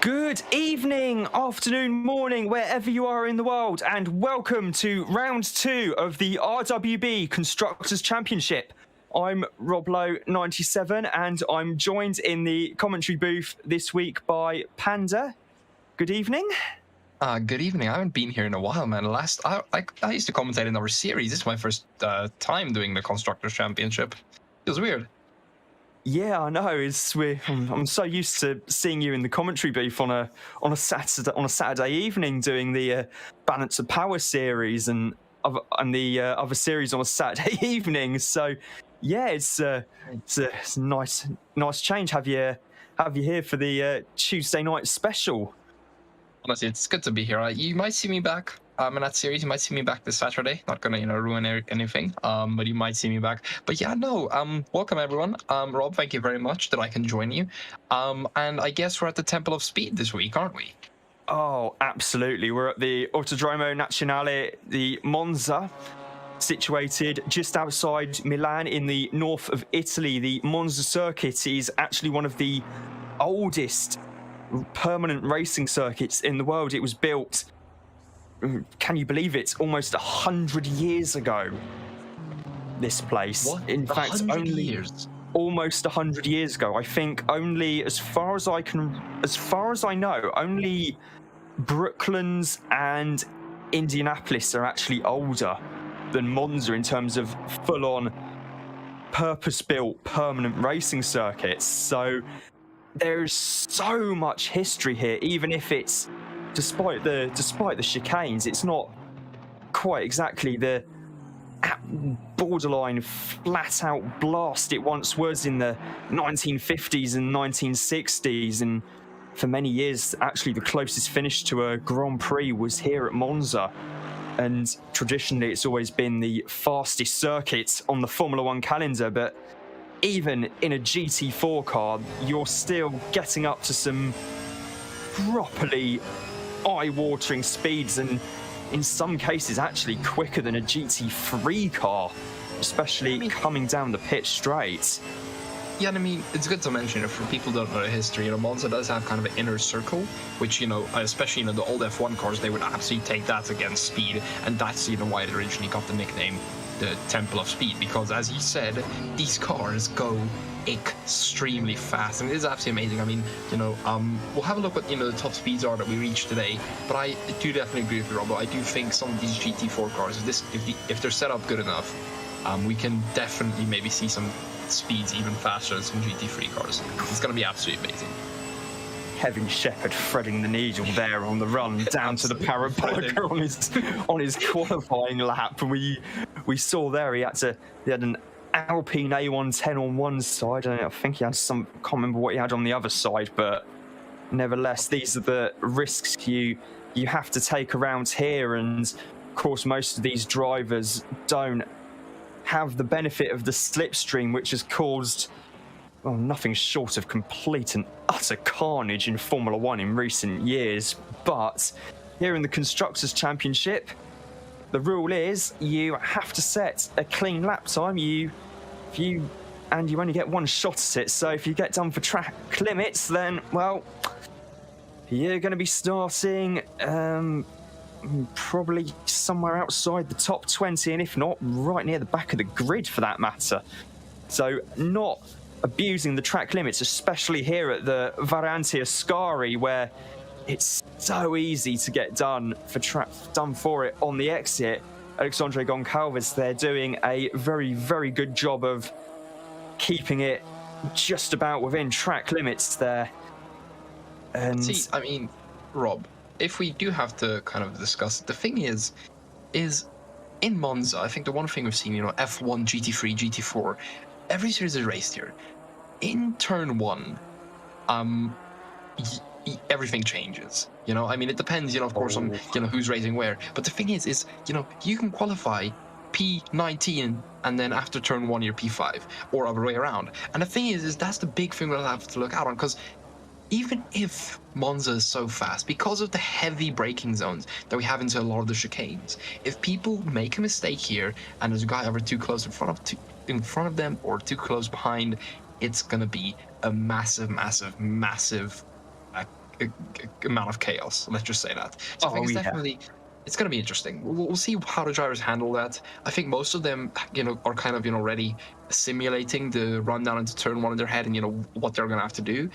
Good evening, afternoon, morning, wherever you are in the world, and welcome to round 2 of the RWB Constructors Championship. I'm Rob Lowe, 97, and I'm joined in the commentary booth this week by Panda. Good evening. Good evening. I haven't been here in a while, man. I used to commentate in our series. This is my first time doing the Constructors Championship. Feels weird. Yeah, I know. I'm so used to seeing you in the commentary booth on a Saturday evening doing the Balance of Power series and the other series on a Saturday evening. So yeah, it's a nice change. Have you here for the Tuesday night special? Honestly, it's good to be here. You might see me back in that series. You might see me back this Saturday. Not gonna, ruin anything. But you might see me back. But yeah, no. Welcome everyone. Rob, thank you very much that I can join you. And I guess we're at the Temple of Speed this week, aren't we? Oh, absolutely. We're at the Autodromo Nazionale di Monza, situated just outside Milan in the north of Italy. The Monza circuit is actually one of the oldest permanent racing circuits in the world. It was built, can you believe it, almost 100 years ago, this place. What? In fact, only almost 100 years ago. I think only, as far as I know, only Brooklands and Indianapolis are actually older than Monza in terms of full-on purpose-built permanent racing circuits. So there's so much history here, even if it's, despite the chicanes, it's not quite exactly the borderline flat-out blast it once was in the 1950s and 1960s. And for many years, actually, the closest finish to a Grand Prix was here at Monza. And traditionally, it's always been the fastest circuit on the Formula One calendar. But even in a GT4 car, you're still getting up to some properly eye-watering speeds, and in some cases actually quicker than a GT3 car, especially coming down the pit straight. Yeah, and I mean, it's good to mention, for people who don't know the history, Monza does have kind of an inner circle, which, especially, the old F1 cars, they would absolutely take that against speed, and that's, why it originally got the nickname the Temple of Speed, because, as you said, these cars go extremely fast, and it is absolutely amazing. I mean, we'll have a look what the top speeds are that we reached today, but I do definitely agree with you, Rob. I do think some of these GT4 cars, if they're set up good enough, we can definitely maybe see some speeds even faster than some GT3 cars. It's going to be absolutely amazing. Kevin Shepherd threading the needle there on the run down to the parabolic on his qualifying lap. We saw there he had an Alpine A110 on one side, and I think he had some, I can't remember what he had on the other side, but nevertheless, these are the risks you have to take around here. And of course, most of these drivers don't have the benefit of the slipstream, which has caused nothing short of complete and utter carnage in Formula One in recent years. But here in the Constructors Championship, the rule is you have to set a clean lap time. You only get one shot at it. So if you get done for track limits, then, well, you're going to be starting probably somewhere outside the top 20, and if not, right near the back of the grid for that matter. So not abusing the track limits, especially here at the Variante Ascari, where it's so easy to get done for it on the exit. Alexandre Goncalves, they're doing a very, very good job of keeping it just about within track limits there. And see, I mean, Rob, if we do have to kind of discuss it, the thing is in Monza, I think the one thing we've seen, F1, GT3, GT4, every series is raced here. In turn one, everything changes. I mean, it depends, of course, on who's racing where. But the thing is you can qualify P19 and then after turn one you're P5, or other way around. And the thing is that's the big thing we'll have to look out on, because even if Monza is so fast, because of the heavy braking zones that we have into a lot of the chicanes, if people make a mistake here and there's a guy ever too close in front of them or too close behind, it's gonna be a massive amount of chaos. Let's just say that. So I think it's definitely. It's going to be interesting. We'll see how the drivers handle that. I think most of them, are kind of, already simulating the run down into turn one in their head and, what they're going to have to do.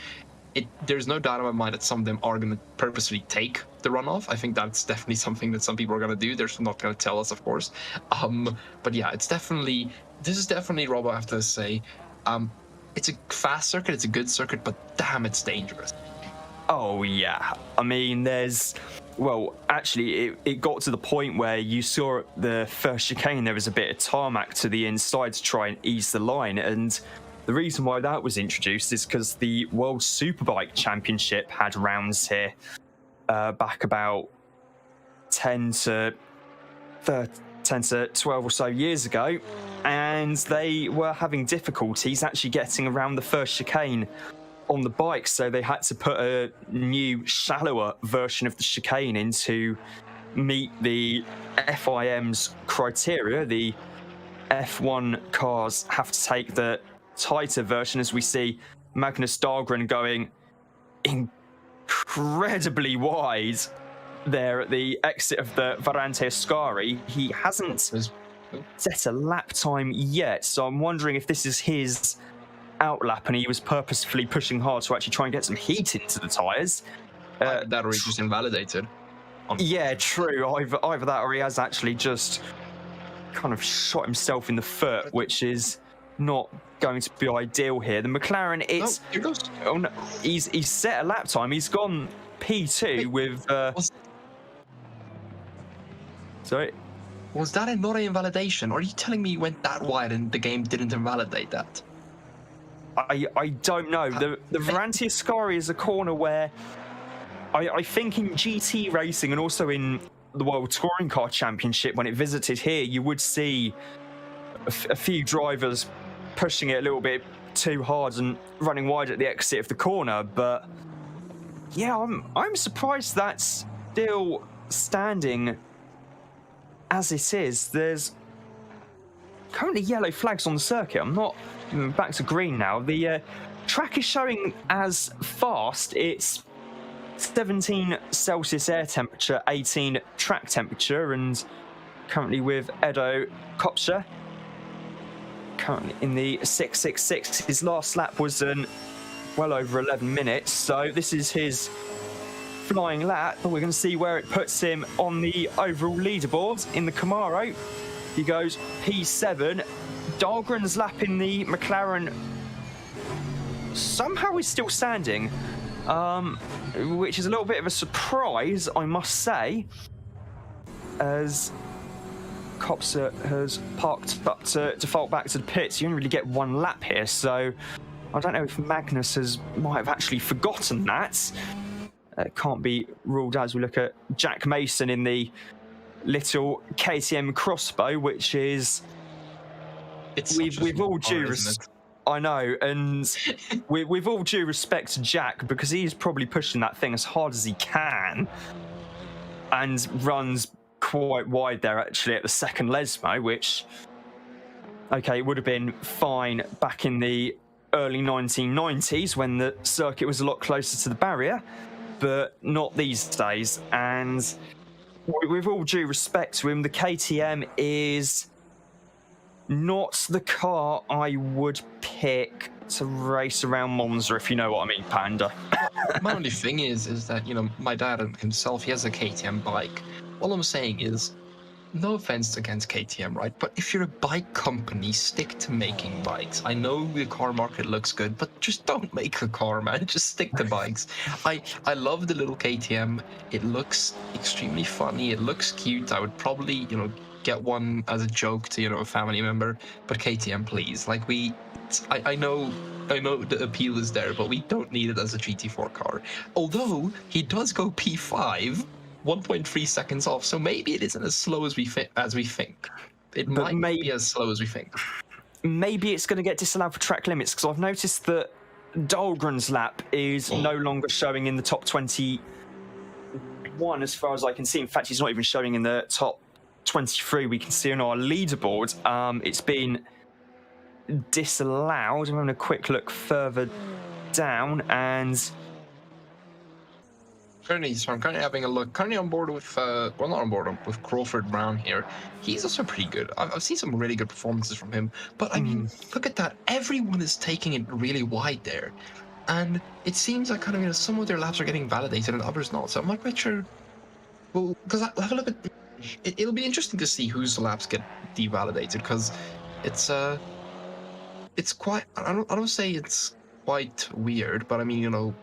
There's no doubt in my mind that some of them are going to purposely take the runoff. I think that's definitely something that some people are going to do. They're not going to tell us, of course. But yeah, this is definitely, Rob, I have to say, it's a fast circuit, it's a good circuit, but damn, it's dangerous. Oh, yeah. I mean, actually, it got to the point where you saw at the first chicane there was a bit of tarmac to the inside to try and ease the line. And the reason why that was introduced is because the World Superbike Championship had rounds here back about 10 to 12 or so years ago. And they were having difficulties actually getting around the first chicane on the bike, so they had to put a new, shallower version of the chicane in to meet the FIM's criteria. The F1 cars have to take the tighter version, as we see Magnus Dahlgren going incredibly wide there at the exit of the Varante Ascari. He hasn't set a lap time yet, so I'm wondering if this is his outlap and he was purposefully pushing hard to actually try and get some heat into the tyres. That or he's just invalidated. Yeah, true. Either that or he has actually just kind of shot himself in the foot, which is not going to be ideal here. The McLaren, he's set a lap time. He's gone P2 with... Sorry? Was that not an invalidation? Or are you telling me he went that wide and the game didn't invalidate that? I don't know. The Varante Ascari is a corner where I think in GT racing and also in the World Touring Car Championship, when it visited here, you would see a few drivers pushing it a little bit too hard and running wide at the exit of the corner. But yeah, I'm surprised that's still standing as it is. There's currently yellow flags on the circuit. I'm not back to green now. The track is showing as fast. It's 17 Celsius air temperature, 18 track temperature, and currently with Edo Kopsa, currently in the 666. His last lap was well over 11 minutes, so this is his flying lap. We're going to see where it puts him on the overall leaderboard in the Camaro. He goes P7. Dahlgren's lap in the McLaren somehow is still standing, which is a little bit of a surprise, I must say, as Kopsa has parked up to default back to the pits. You only really get one lap here, so I don't know if Magnus might have actually forgotten that. It can't be ruled out as we look at Jack Mason in the little KTM Crossbow, which is... We've all due I know, and with all due respect to Jack, because he's probably pushing that thing as hard as he can and runs quite wide there actually at the second Lesmo, which, okay, it would have been fine back in the early 1990s when the circuit was a lot closer to the barrier, but not these days. And with all due respect to him, the KTM is not the car I would pick to race around Monza, if you know what I mean, Panda. My only thing is that, my dad himself, he has a KTM bike. All I'm saying is, no offense against KTM, right? But if you're a bike company, stick to making bikes. I know the car market looks good, but just don't make a car, man. Just stick to bikes. I love the little KTM. It looks extremely funny. It looks cute. I would probably, get one as a joke to, a family member. But KTM, please. I know the appeal is there, but we don't need it as a GT4 car. Although he does go P5, 1.3 seconds off, so maybe it isn't as slow as we think. It might be as slow as we think. Maybe it's going to get disallowed for track limits, because I've noticed that Dahlgren's lap is no longer showing in the top 21 as far as I can see. In fact, he's not even showing in the top 23 we can see on our leaderboard. It's been disallowed. I'm having a quick look further down, and I'm currently having a look. Currently on board with, well, not on board with Crawford Brown here. He's also pretty good. I've seen some really good performances from him. But I mean, look at that. Everyone is taking it really wide there, and it seems like kind of some of their laps are getting validated and others not. So I'm not quite sure. Well, because I'll have a look at. It'll be interesting to see whose laps get devalidated because it's quite. I don't say it's quite weird, but I mean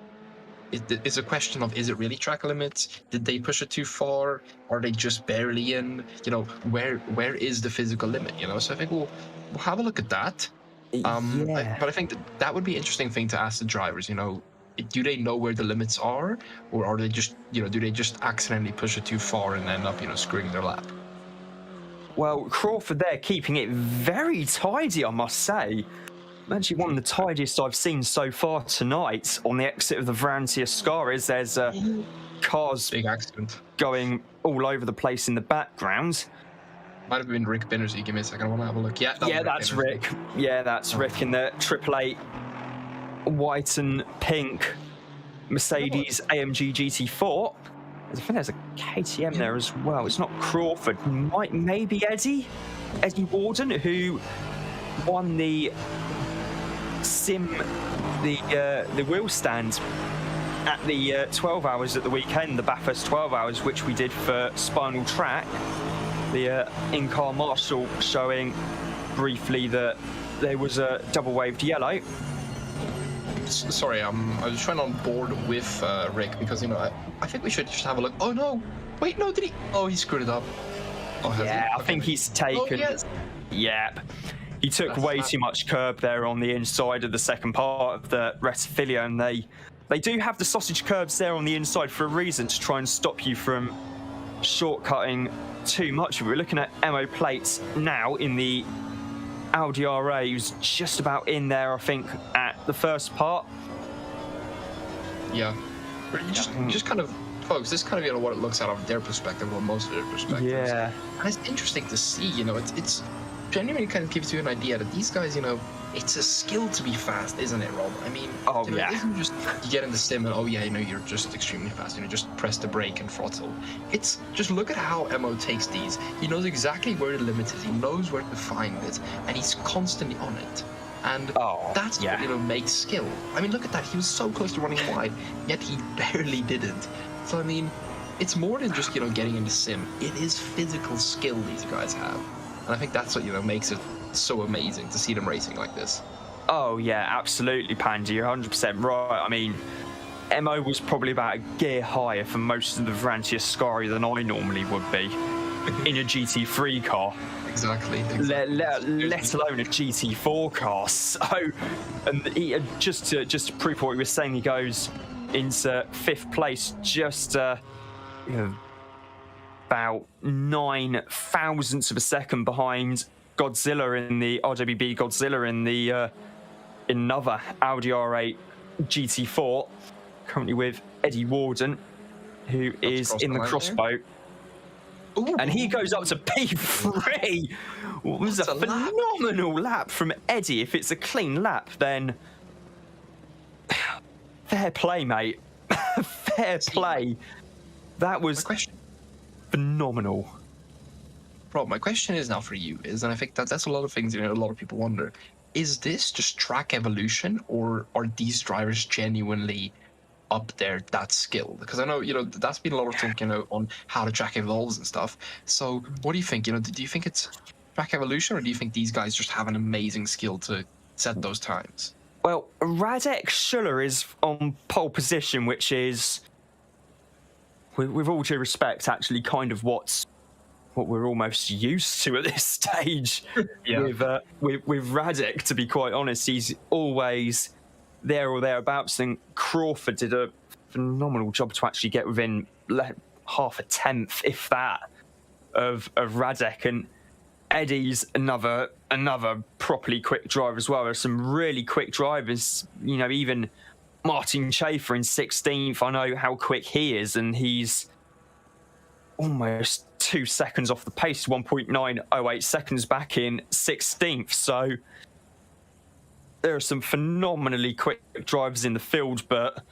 it's a question of, is it really track limits? Did they push it too far? Are they just barely in? Where is the physical limit? So I think we'll have a look at that. Yeah. But I think that would be an interesting thing to ask the drivers. Do they know where the limits are, or are they just do they just accidentally push it too far and end up screwing their lap? Well, Crawford there keeping it very tidy, I must say. Actually, one of the tidiest I've seen so far tonight on the exit of the Varantia Scaris. There's cars Big accident going all over the place in the background. Might have been Rick Binnersy. Give me a second. I want to have a look. Yeah, that's Rick. Yeah, that's Rick in the AAA white and pink Mercedes AMG GT4. I think there's a KTM there as well. It's not Crawford. Maybe Eddie Warden, who won the the wheel stand at the 12 hours at the weekend, the Bathurst 12 hours, which we did for Spinal Track. The in-car marshal showing briefly that there was a double-waved yellow. Sorry, I was trying on board with Rick because I think we should just have a look. Oh no! Wait, no, did he? Oh, he screwed it up. Oh, yeah, I think he's taken. Oh, yes. Yep. He took way too much curb there on the inside of the second part of the Retifilia, and they do have the sausage curbs there on the inside for a reason, to try and stop you from shortcutting too much. We're looking at MO plates now in the Audi RA, who's just about in there, I think, at the first part. Yeah. Just kind of, folks, this is kind of what it looks out of their perspective, or most of their perspectives. Yeah. And it's interesting to see, it's genuinely kind of gives you an idea that these guys, it's a skill to be fast, isn't it, Rob? I mean, it isn't just you get in the sim and you're just extremely fast. Just press the brake and throttle. It's just look at how Mo takes these. He knows exactly where the limit is. He knows where to find it, and he's constantly on it. And that's what makes skill. I mean, look at that. He was so close to running wide, yet he barely didn't. So I mean, it's more than just getting in the sim. It is physical skill these guys have. And I think that's what makes it so amazing to see them racing like this. Oh yeah, absolutely, Pandy. You're 100% right. I mean, Mo was probably about a gear higher for most of the Varantia Scari than I normally would be in a GT3 car. Exactly. Let alone a GT4 car. So, and he, just to prove what he was saying, he goes into 5th place, just about 9 thousandths of a second behind Godzilla in the RWB Godzilla in the another Audi R8 GT4, currently with Eddie Warden, who is in the crossboat. And he goes up to P3. It was a phenomenal lap from Eddie. If it's a clean lap, then fair play, mate. Fair play. That was phenomenal. Rob, my question is now for you, and I think that's a lot of things a lot of people wonder. Is this just track evolution, or are these drivers genuinely up there that skilled? Because I know that's been a lot of talk on how the track evolves and stuff. So what do you think? Do you think it's track evolution, or do you think these guys just have an amazing skill to set those times? Well, Radek Schuller is on pole position, which is, with all due respect, actually kind of what we're almost used to at this stage. with Radek, to be quite honest. He's always there or thereabouts, and Crawford did a phenomenal job to actually get within half a tenth, if that, of Radek. And Eddie's another properly quick driver as well. There's some really quick drivers, even Martin Schaefer in 16th. I know how quick he is, and he's almost 2 seconds off the pace, 1.908 seconds back in 16th. So there are some phenomenally quick drivers in the field, but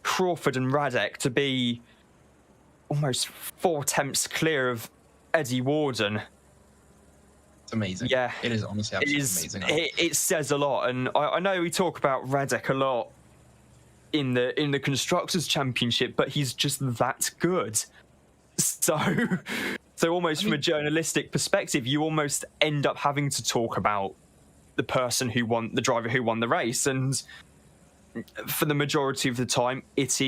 Crawford and Radek to be almost 4 tenths clear of Eddie Warden. It's amazing. Yeah, it is honestly absolutely amazing. It says a lot, and I know we talk about Radek a lot in the Constructors Championship, but he's just that good. So almost from a journalistic perspective, you almost end up having to talk about the person who won, the driver who won the race, and for the majority of the time, it's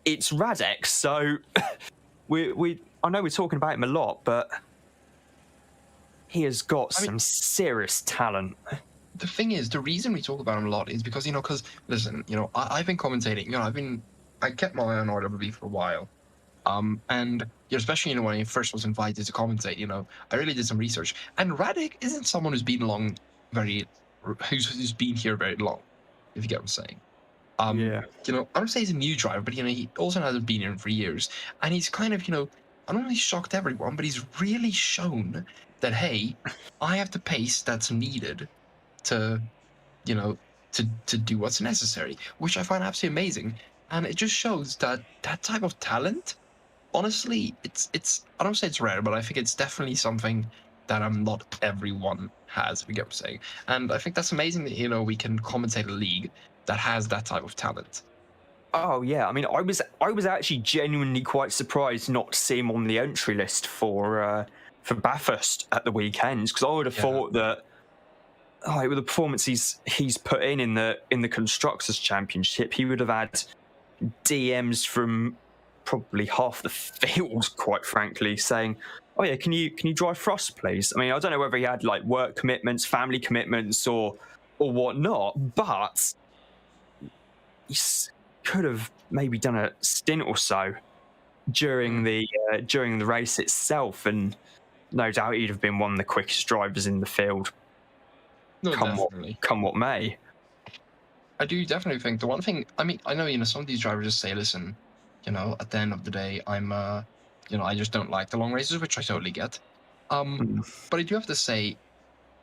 Radek. So I know we're talking about him a lot, but he has got some serious talent. The thing is, the reason we talk about him a lot is because, because, listen, I've been commentating, I kept my eye on RWB for a while. And especially, when he first was invited to commentate, I really did some research. And Radek isn't someone who's been who's been here very long, if you get what I'm saying. Yeah. I don't say he's a new driver, but, he also hasn't been here for years. And he's kind of, I don't know if he's shocked everyone, but he's really shown that, hey, I have the pace that's needed to do what's necessary, which I find absolutely amazing. And it just shows that type of talent, honestly, it's I don't say it's rare, but I think it's definitely something that not everyone has, if you get what I'm saying. And I think that's amazing that, we can commentate a league that has that type of talent. Oh yeah, I mean, I was actually genuinely quite surprised not to see him on the entry list for Bathurst at the weekend, because I would have thought that with the performance he's put in the Constructors Championship, he would have had DMs from probably half the field, quite frankly, saying, "Oh yeah, can you drive Frost, please?" I mean, I don't know whether he had like work commitments, family commitments, or whatnot, but he could have maybe done a stint or so during the race itself, and no doubt he'd have been one of the quickest drivers in the field. No, come what may. I do definitely think the one thing, I mean, I know, some of these drivers just say, listen, at the end of the day, I'm, I just don't like the long races, which I totally get. But I do have to say,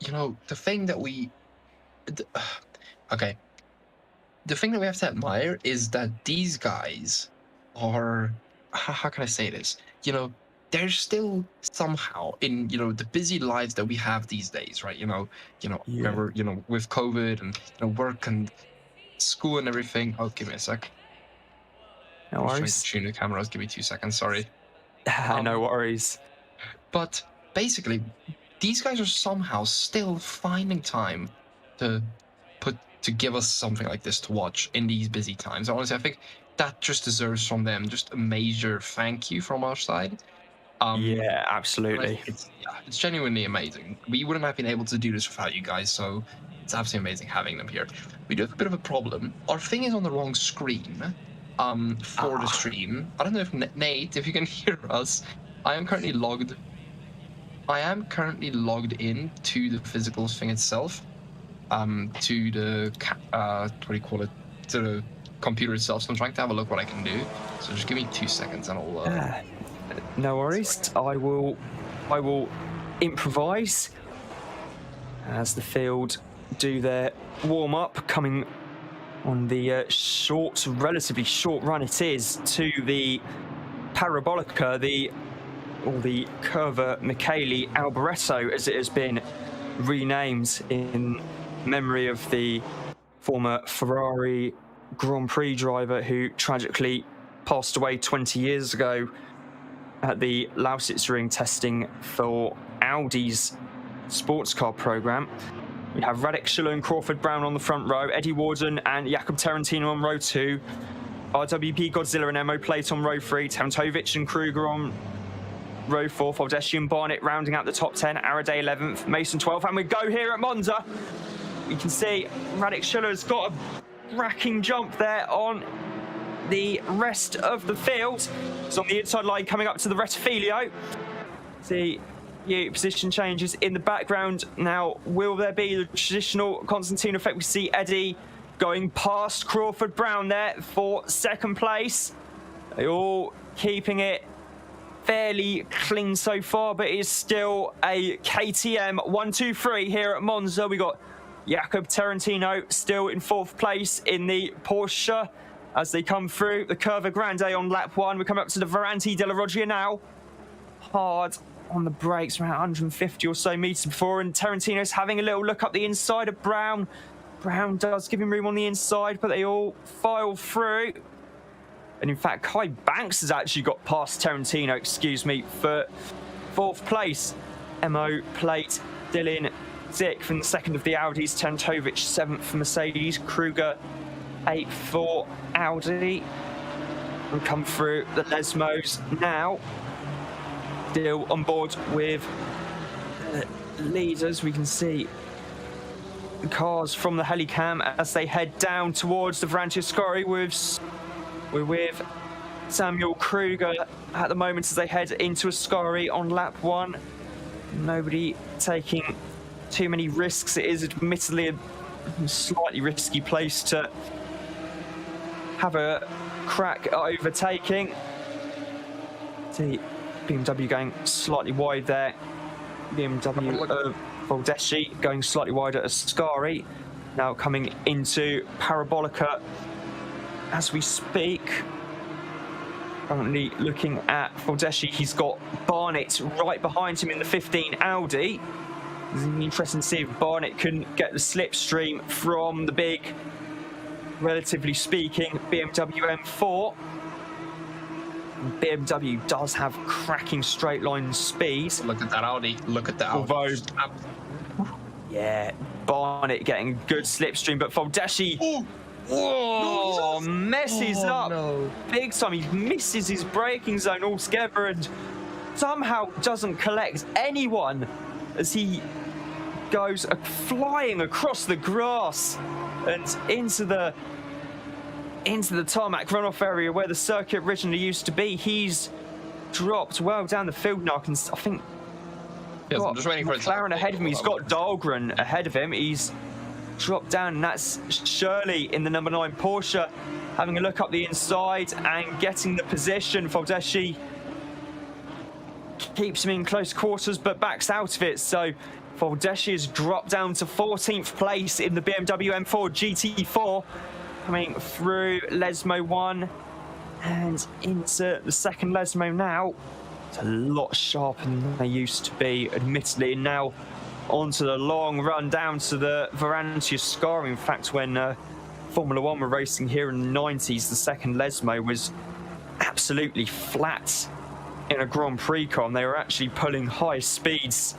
the thing that the thing that we have to admire is that these guys are, how can I say this? They're still somehow in, the busy lives that we have these days, right? Remember, with COVID and, work and school and everything. Oh, give me a sec. No worries. I'm trying to tune the cameras. Give me 2 seconds. Sorry. No worries. But basically, these guys are somehow still finding time to give us something like this to watch in these busy times. Honestly, I think that just deserves from them just a major thank you from our side. Yeah, absolutely. It's genuinely amazing. We wouldn't have been able to do this without you guys, so it's absolutely amazing having them here. We do have a bit of a problem. Our thing is on the wrong screen for the stream. I don't know if Nate, if you can hear us. I am currently logged in to the physical thing itself, to the to the computer itself. So I'm trying to have a look what I can do. So just give me 2 seconds and I'll. No worries. I will improvise as the field do their warm up, coming on the relatively short run it is to the Parabolica, the Curva Michele Alboreto, as it has been renamed in memory of the former Ferrari Grand Prix driver who tragically passed away 20 years ago at the Lausitz-Ring testing for Audi's sports car program. We have Radek Schiller and Crawford Brown on the front row, Eddie Warden and Jakob Tarantino on row 2, RWB Godzilla and Emo Plate on row 3, Tamtovic and Kruger on row 4, Faldeschi and Barnett rounding out the top 10, Araday 11th, Mason 12th, and we go here at Monza. You can see Radek Schiller's got a racking jump there on the rest of the field. It's on the inside line coming up to the Rettifilio. See position changes in the background. Now, will there be the traditional Constantine effect? We see Eddie going past Crawford Brown there for second place. They all keeping it fairly clean so far, but it is still a KTM 1-2-3 here at Monza. We got Jakob Tarantino still in 4th place in the Porsche as they come through the Curva Grande on lap 1. We're coming up to the Varante della Roggia now. Hard on the brakes, around 150 or so meters before, and Tarantino's having a little look up the inside of Brown. Brown does give him room on the inside, but they all file through. And in fact, Kai Banks has actually got past Tarantino, excuse me, for 4th place. MO plate, Dylan Dick from the 2nd of the Audis, Tantovic 7th for Mercedes, Kruger 8th for Audi. And come through the Lesmos now. Still on board with the leaders. We can see the cars from the helicam as they head down towards the Vranciascari. We're with Samuel Kruger at the moment as they head into Ascari on lap 1. Nobody taking too many risks. It is admittedly a slightly risky place to have a crack at overtaking. See BMW going slightly wide there. BMW Baldeschi going slightly wide at Ascari. Now coming into Parabolica as we speak. Currently looking at Baldeschi. He's got Barnett right behind him in the 15 Audi. It's interesting to see if Barnett can get the slipstream from the big, relatively speaking, BMW M4. BMW does have cracking straight line speed. Look at that Audi. Look at that Audi. Although, yeah, Barnett getting good slipstream, but Baldeschi messes up big time. He misses his braking zone altogether and somehow doesn't collect anyone as he goes flying across the grass and into the tarmac runoff area where the circuit originally used to be. He's dropped well down the field now. I think yes, I'm just waiting for McLaren ahead of him. He's got Dahlgren ahead of him. He's dropped down, and that's Shirley in the number 9 Porsche having a look up the inside and getting the position. Baldeschi keeps him in close quarters but backs out of it. So Baldeschi has dropped down to 14th place in the BMW M4 GT4, coming through Lesmo 1 and into the 2nd Lesmo now. It's a lot sharper than they used to be, admittedly, and now onto the long run down to the Varante-Ascari. In fact, when Formula 1 were racing here in the 90s, the 2nd Lesmo was absolutely flat in a Grand Prix car, and they were actually pulling high speeds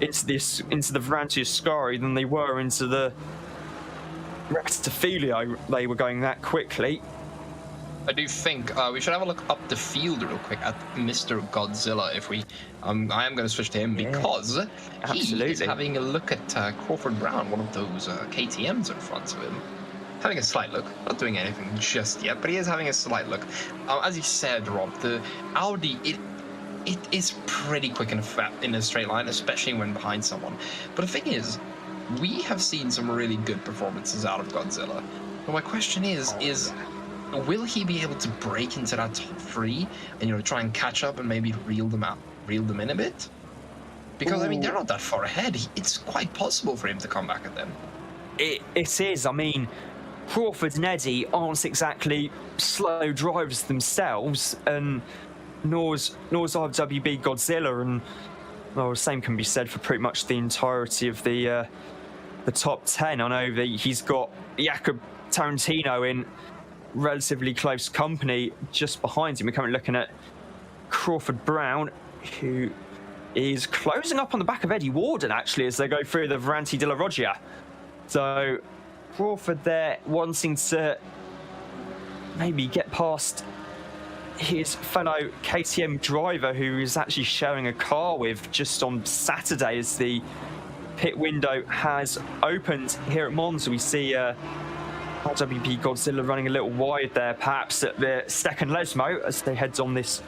into the Varante-Ascari than they were into the Rectifilio. They were going that quickly. I do think we should have a look up the field real quick at Mr. Godzilla. If we, I am going to switch to him because he is having a look at Crawford Brown, one of those KTMs in front of him. Having a slight look, not doing anything just yet, but he is having a slight look. As you said, Rob, the Audi, it is pretty quick in a straight line, especially when behind someone. But the thing is, we have seen some really good performances out of Godzilla. But my question is will he be able to break into that top 3 and try and catch up and maybe reel them in a bit? Because I mean, they're not that far ahead. It's quite possible for him to come back at them. It is. I mean, Crawford and Eddie aren't exactly slow drivers themselves, and nor's RWB Godzilla, and well, the same can be said for pretty much the entirety of the top 10. I know that he's got Jakob Tarantino in relatively close company just behind him. We're currently looking at Crawford Brown, who is closing up on the back of Eddie Warden, actually, as they go through the Varante della Roggia. So Crawford there wanting to maybe get past his fellow KTM driver, who is actually sharing a car with just on Saturday as the pit window has opened here at Monza. We see RWB Godzilla running a little wide there, perhaps at the 2nd Lesmo, as they head on this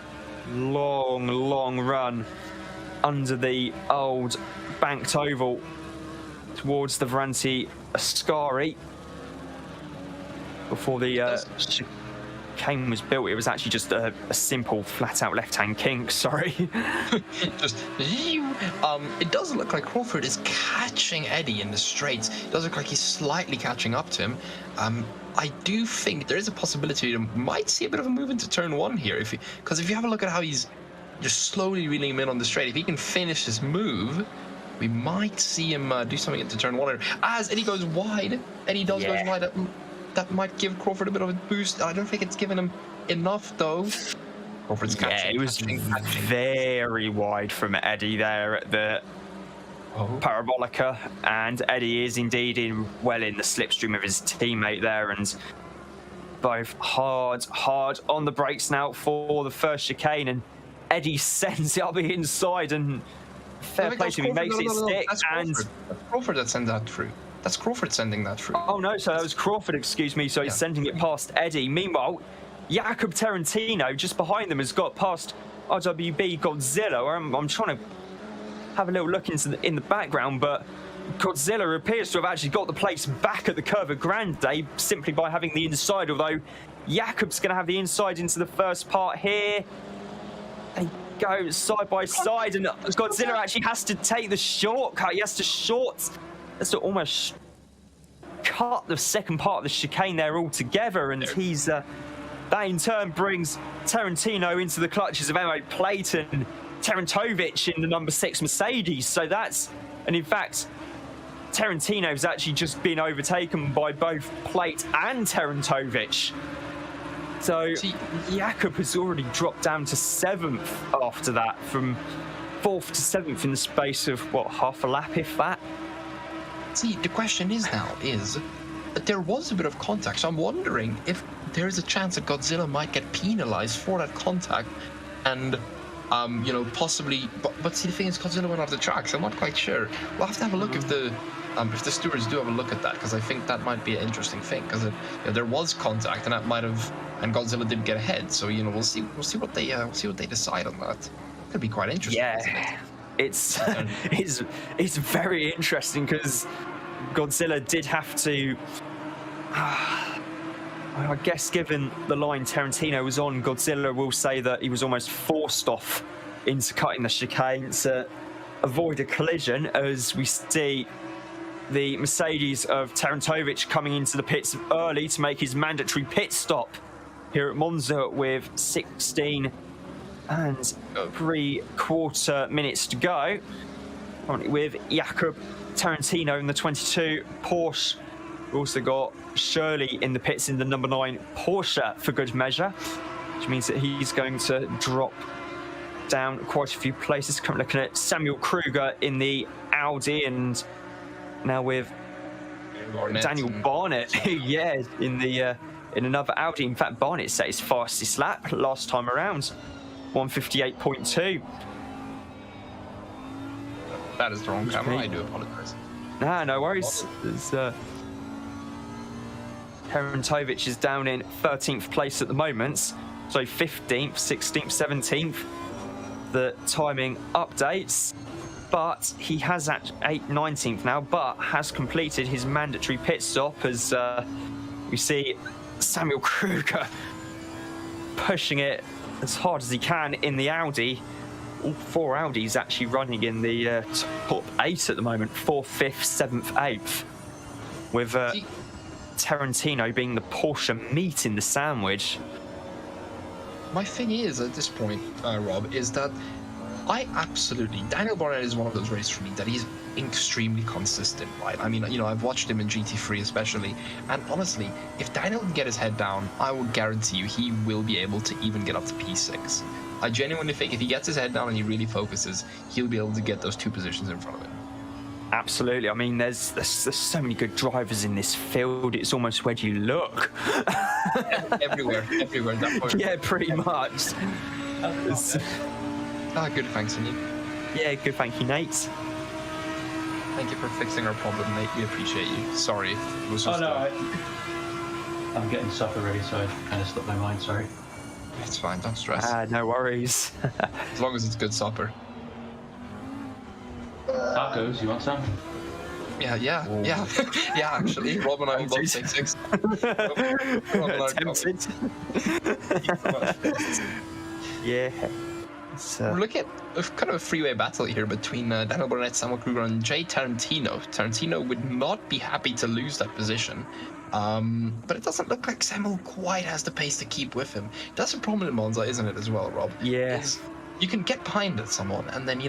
long run under the old banked oval towards the Varante-Ascari before the chicane was built, it was actually just a simple flat-out left-hand kink. Sorry. Just it does look like Crawford is catching Eddie in the straights. It does look like he's slightly catching up to him. I do think there is a possibility you might see a bit of a move into turn one here, because if you have a look at how he's just slowly reeling him in on the straight, if he can finish his move, we might see him do something into turn one. As Eddie goes wide, Eddie does go wide. That might give Crawford a bit of a boost. I don't think it's given him enough though. Crawford's catching. It was very wide from Eddie there at the Parabolica, and Eddie is indeed in the slipstream of his teammate there, and both hard on the brakes now for the first chicane, and Eddie sends it up the inside, and fair play to him, he makes it stick. And that's Crawford that sends that through. That's Crawford sending that through. Oh no, so that was Crawford, excuse me. So he's sending it past Eddie. Meanwhile, Jakob Tarantino just behind them has got past RWB Godzilla. I'm trying to have a little look in the background, but Godzilla appears to have actually got the place back at the Curva Grande simply by having the inside, although Jakob's going to have the inside into the first part here. They go side by side, and Godzilla actually has to take the shortcut. He has to almost cut the second part of the chicane there altogether, and he's that in turn brings Tarantino into the clutches of Emmo Plate and Tarantovic in the number 6 Mercedes. So that's, and in fact, Tarantino's actually just been overtaken by both Plate and Tarantovic. So Jakob has already dropped down to 7th after that, from 4th to 7th in the space of, what, half a lap, if that? See, the question is that there was a bit of contact, so I'm wondering if there is a chance that Godzilla might get penalized for that contact, and possibly. But see, the thing is, Godzilla went off the track, so I'm not quite sure. We'll have to have a look if the stewards do have a look at that, because I think that might be an interesting thing, because there was contact, and that might have, and Godzilla did get ahead. So we'll see what they decide on that. Could be quite interesting. Yeah, it's it's very interesting, because Godzilla did have to. I guess given the line Tarantino was on, Godzilla will say that he was almost forced off into cutting the chicane to avoid a collision, as we see the Mercedes of Tarantovic coming into the pits early to make his mandatory pit stop here at Monza with 16 and 3/4 minutes to go. With Jakob Tarantino in the 22 Porsche. We've also got Shirley in the pits in the number 9 Porsche for good measure, which means that he's going to drop down quite a few places. Currently looking at Samuel Kruger in the Audi, and now with Daniel Barnett, yeah, in another Audi. In fact, Barnett set his fastest lap last time around, 158.2. That is the wrong camera. I do apologize. Nah, no worries. Tarantovic is down in 13th place at the moment, so 15th, 16th, 17th. The timing updates, but he has at 19th now, but has completed his mandatory pit stop, as we see Samuel Kruger pushing it as hard as he can in the Audi. All 4 Audis actually running in the top 8 at the moment, 4th, 5th, 7th, 8th, with Tarantino being the Porsche meat in the sandwich. My thing is, at this point, Rob, is that Daniel Barnett is one of those racers for me that he's extremely consistent, right? I mean, I've watched him in GT3 especially, and honestly, if Daniel can get his head down, I will guarantee you he will be able to even get up to P6. I genuinely think if he gets his head down and he really focuses, he'll be able to get those 2 positions in front of him. Absolutely. I mean, there's so many good drivers in this field. It's almost where do you look? everywhere. At that point. Yeah, pretty much. Good, thanks, and you? Yeah, good, thank you, Nate. Thank you for fixing our problem, Nate. We appreciate you. Sorry, it was just. I'm getting supper ready, so I kind of slipped my mind. Sorry. It's fine. Don't stress. No worries. As long as it's good supper. Tacos, you want some? Yeah. Actually, Rob and I will both take 6. Tempted. Yeah. We're looking at kind of a freeway battle here between Daniel Burnett, Samuel Kruger, and Jay Tarantino. Tarantino would not be happy to lose that position. But it doesn't look like Samuel quite has the pace to keep with him. That's a problem in Monza, isn't it, as well, Rob? Yes. You can get behind someone, and then,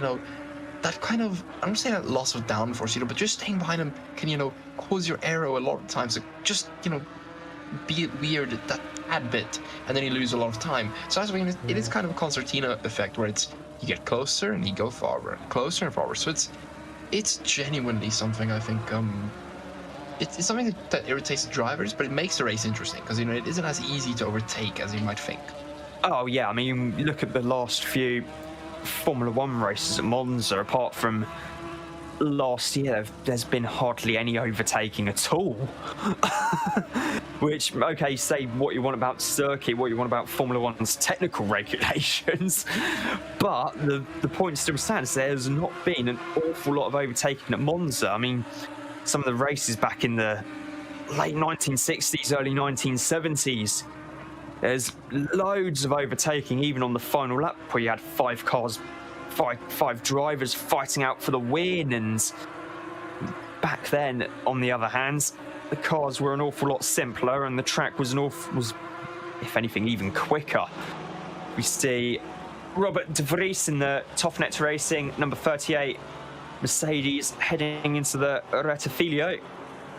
that kind of, I'm not saying that loss of downforce, but just staying behind him can, cause your aero a lot of times to just, be weird that tad bit, and then you lose a lot of time. So as it is kind of a concertina effect where you get closer and you go forward, closer and forward. So it's genuinely something I think it's something that irritates the drivers, but it makes the race interesting because it isn't as easy to overtake as you might think. Oh yeah, I mean, look at the last few Formula One races at Monza. Apart from last year, there's been hardly any overtaking at all. Which, okay, say what you want about circuit, what you want about Formula One's technical regulations, but the point still stands. There's not been an awful lot of overtaking at Monza. I mean, some of the races back in the late 1960s, early 1970s, there's loads of overtaking, even on the final lap, where you had 5 cars, five drivers fighting out for the win. And back then, on the other hand, the cars were an awful lot simpler, and the track was if anything, even quicker. We see Robert De Vries in the Toffnet Racing, number 38, Mercedes, heading into the Rettifilo.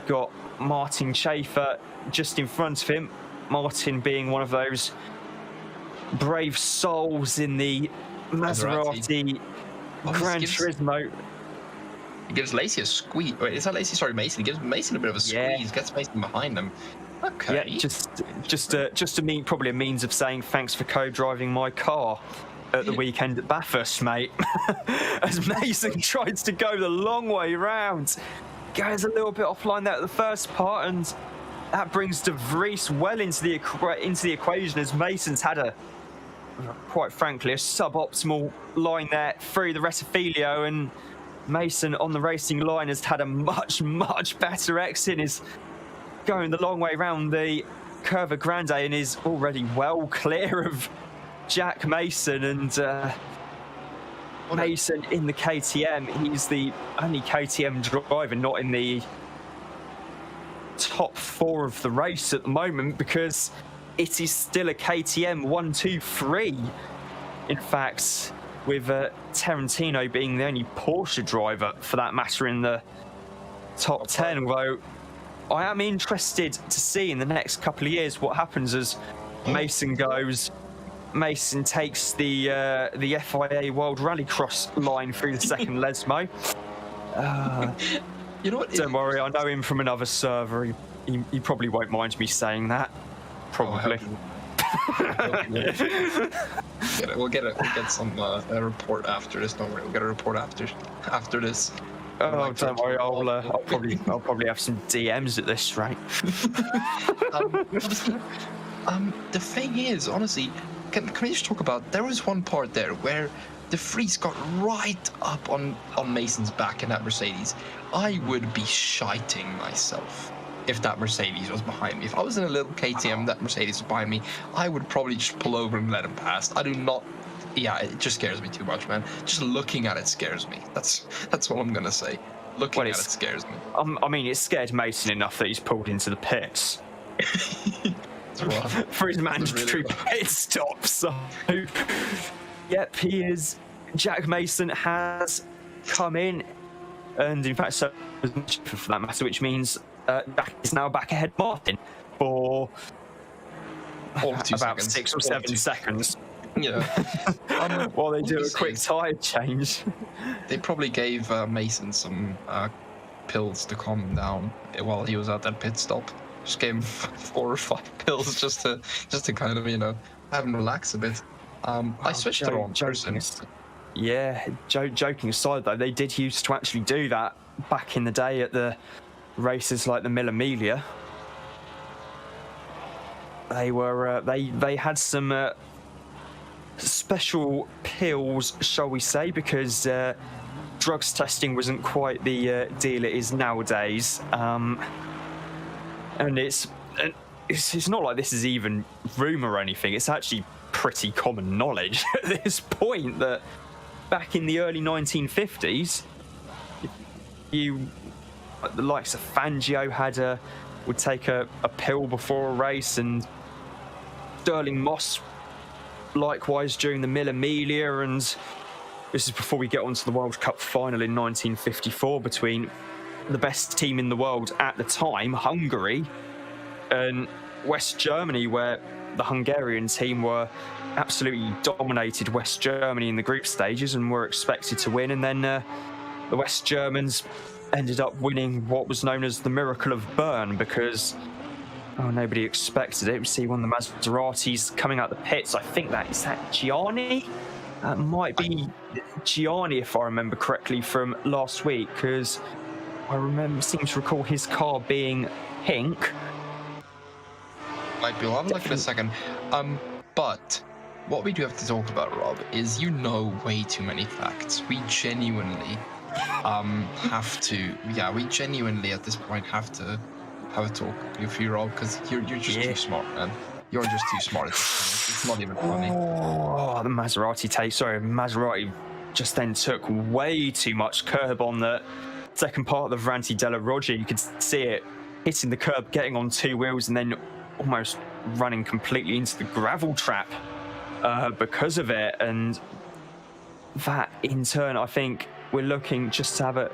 Got Martin Schaefer just in front of him. Martin being one of those brave souls in the Maserati Gran Turismo. He gives Lacey a squeeze. Wait, is that Lacey? Sorry, Mason. He gives Mason a bit of a squeeze. Yeah. Gets Mason behind him. Okay. Yeah, probably a means of saying thanks for co-driving my car at the weekend at Bathurst, mate. As Mason tries to go the long way round, goes a little bit offline there at the first part, and that brings De Vries well into the equation, as Mason's had quite frankly, a suboptimal line there through the Rettifilo, and Mason on the racing line has had a much, much better exit, is going the long way round the Curva Grande and is already well clear of Jack Mason. And Mason in the KTM, he's the only KTM driver not in the top 4 of the race at the moment, because it is still a KTM 1, 2, 3. In fact, with Tarantino being the only Porsche driver, for that matter, in the top 10. Although I am interested to see in the next couple of years what happens as Mason goes. Mason takes the FIA World Rallycross line through the second Lesmo. You know what? Don't worry, I know him from another server. He probably won't mind me saying that. Probably. We'll get some a report after this. Don't worry, we'll get a report after this. Oh, don't worry. I'll probably have some DMs at this rate. The thing is, honestly, can we just talk about? There was one part there where De Vries got right up on Mason's back in that Mercedes. I would be shiting myself if that Mercedes was behind me. If I was in a little KTM, that Mercedes was behind me, I would probably just pull over and let him pass. I do not. Yeah, it just scares me too much, man. Just looking at it scares me. That's what I'm gonna say. Looking at it scares me. I mean, it scared Mason enough that he's pulled into the pits for his mandatory pit stop. So, yep, he is. Jack Mason has come in, and in fact, so for that matter, which means Jack is now back ahead of Martin for about 6 or 7 seconds. Yeah. While they do a quick tyre change. They probably gave Mason some pills to calm him down while he was at that pit stop. Just gave him 4 or 5 pills just to kind of have him relax a bit. I switched to the wrong person. Yeah, joking aside though, they did used to actually do that back in the day at the races like the Mille Miglia. They were they had some special pills, shall we say, because drugs testing wasn't quite the deal it is nowadays. And it's not like this is even rumour or anything. It's actually pretty common knowledge at this point that back in the early 1950s, the likes of Fangio would take a pill before a race, and Sterling Moss likewise during the Mille Miglia, and this is before we get onto the World Cup final in 1954 between the best team in the world at the time, Hungary, and West Germany, where the Hungarian team were absolutely dominated West Germany in the group stages and were expected to win. And then the West Germans ended up winning what was known as the Miracle of Bern because nobody expected it. We see one of the Maseratis coming out the pits. I think is that Gianni? Might be Gianni if I remember correctly from last week, because I seem to recall his car being pink. Might be. I'll have a look in a second. But what we do have to talk about, Rob, is you know way too many facts. We genuinely have to. Yeah, we genuinely at this point have to have a talk with you, Rob, because you're just too smart, man. You're just too smart at this point. It's not even funny. Oh, the Maserati just then took way too much curb on the second part of the Ranti della Roggia. You could see it hitting the curb, getting on two wheels, and then almost running completely into the gravel trap because of it. And that in turn, I think we're looking just to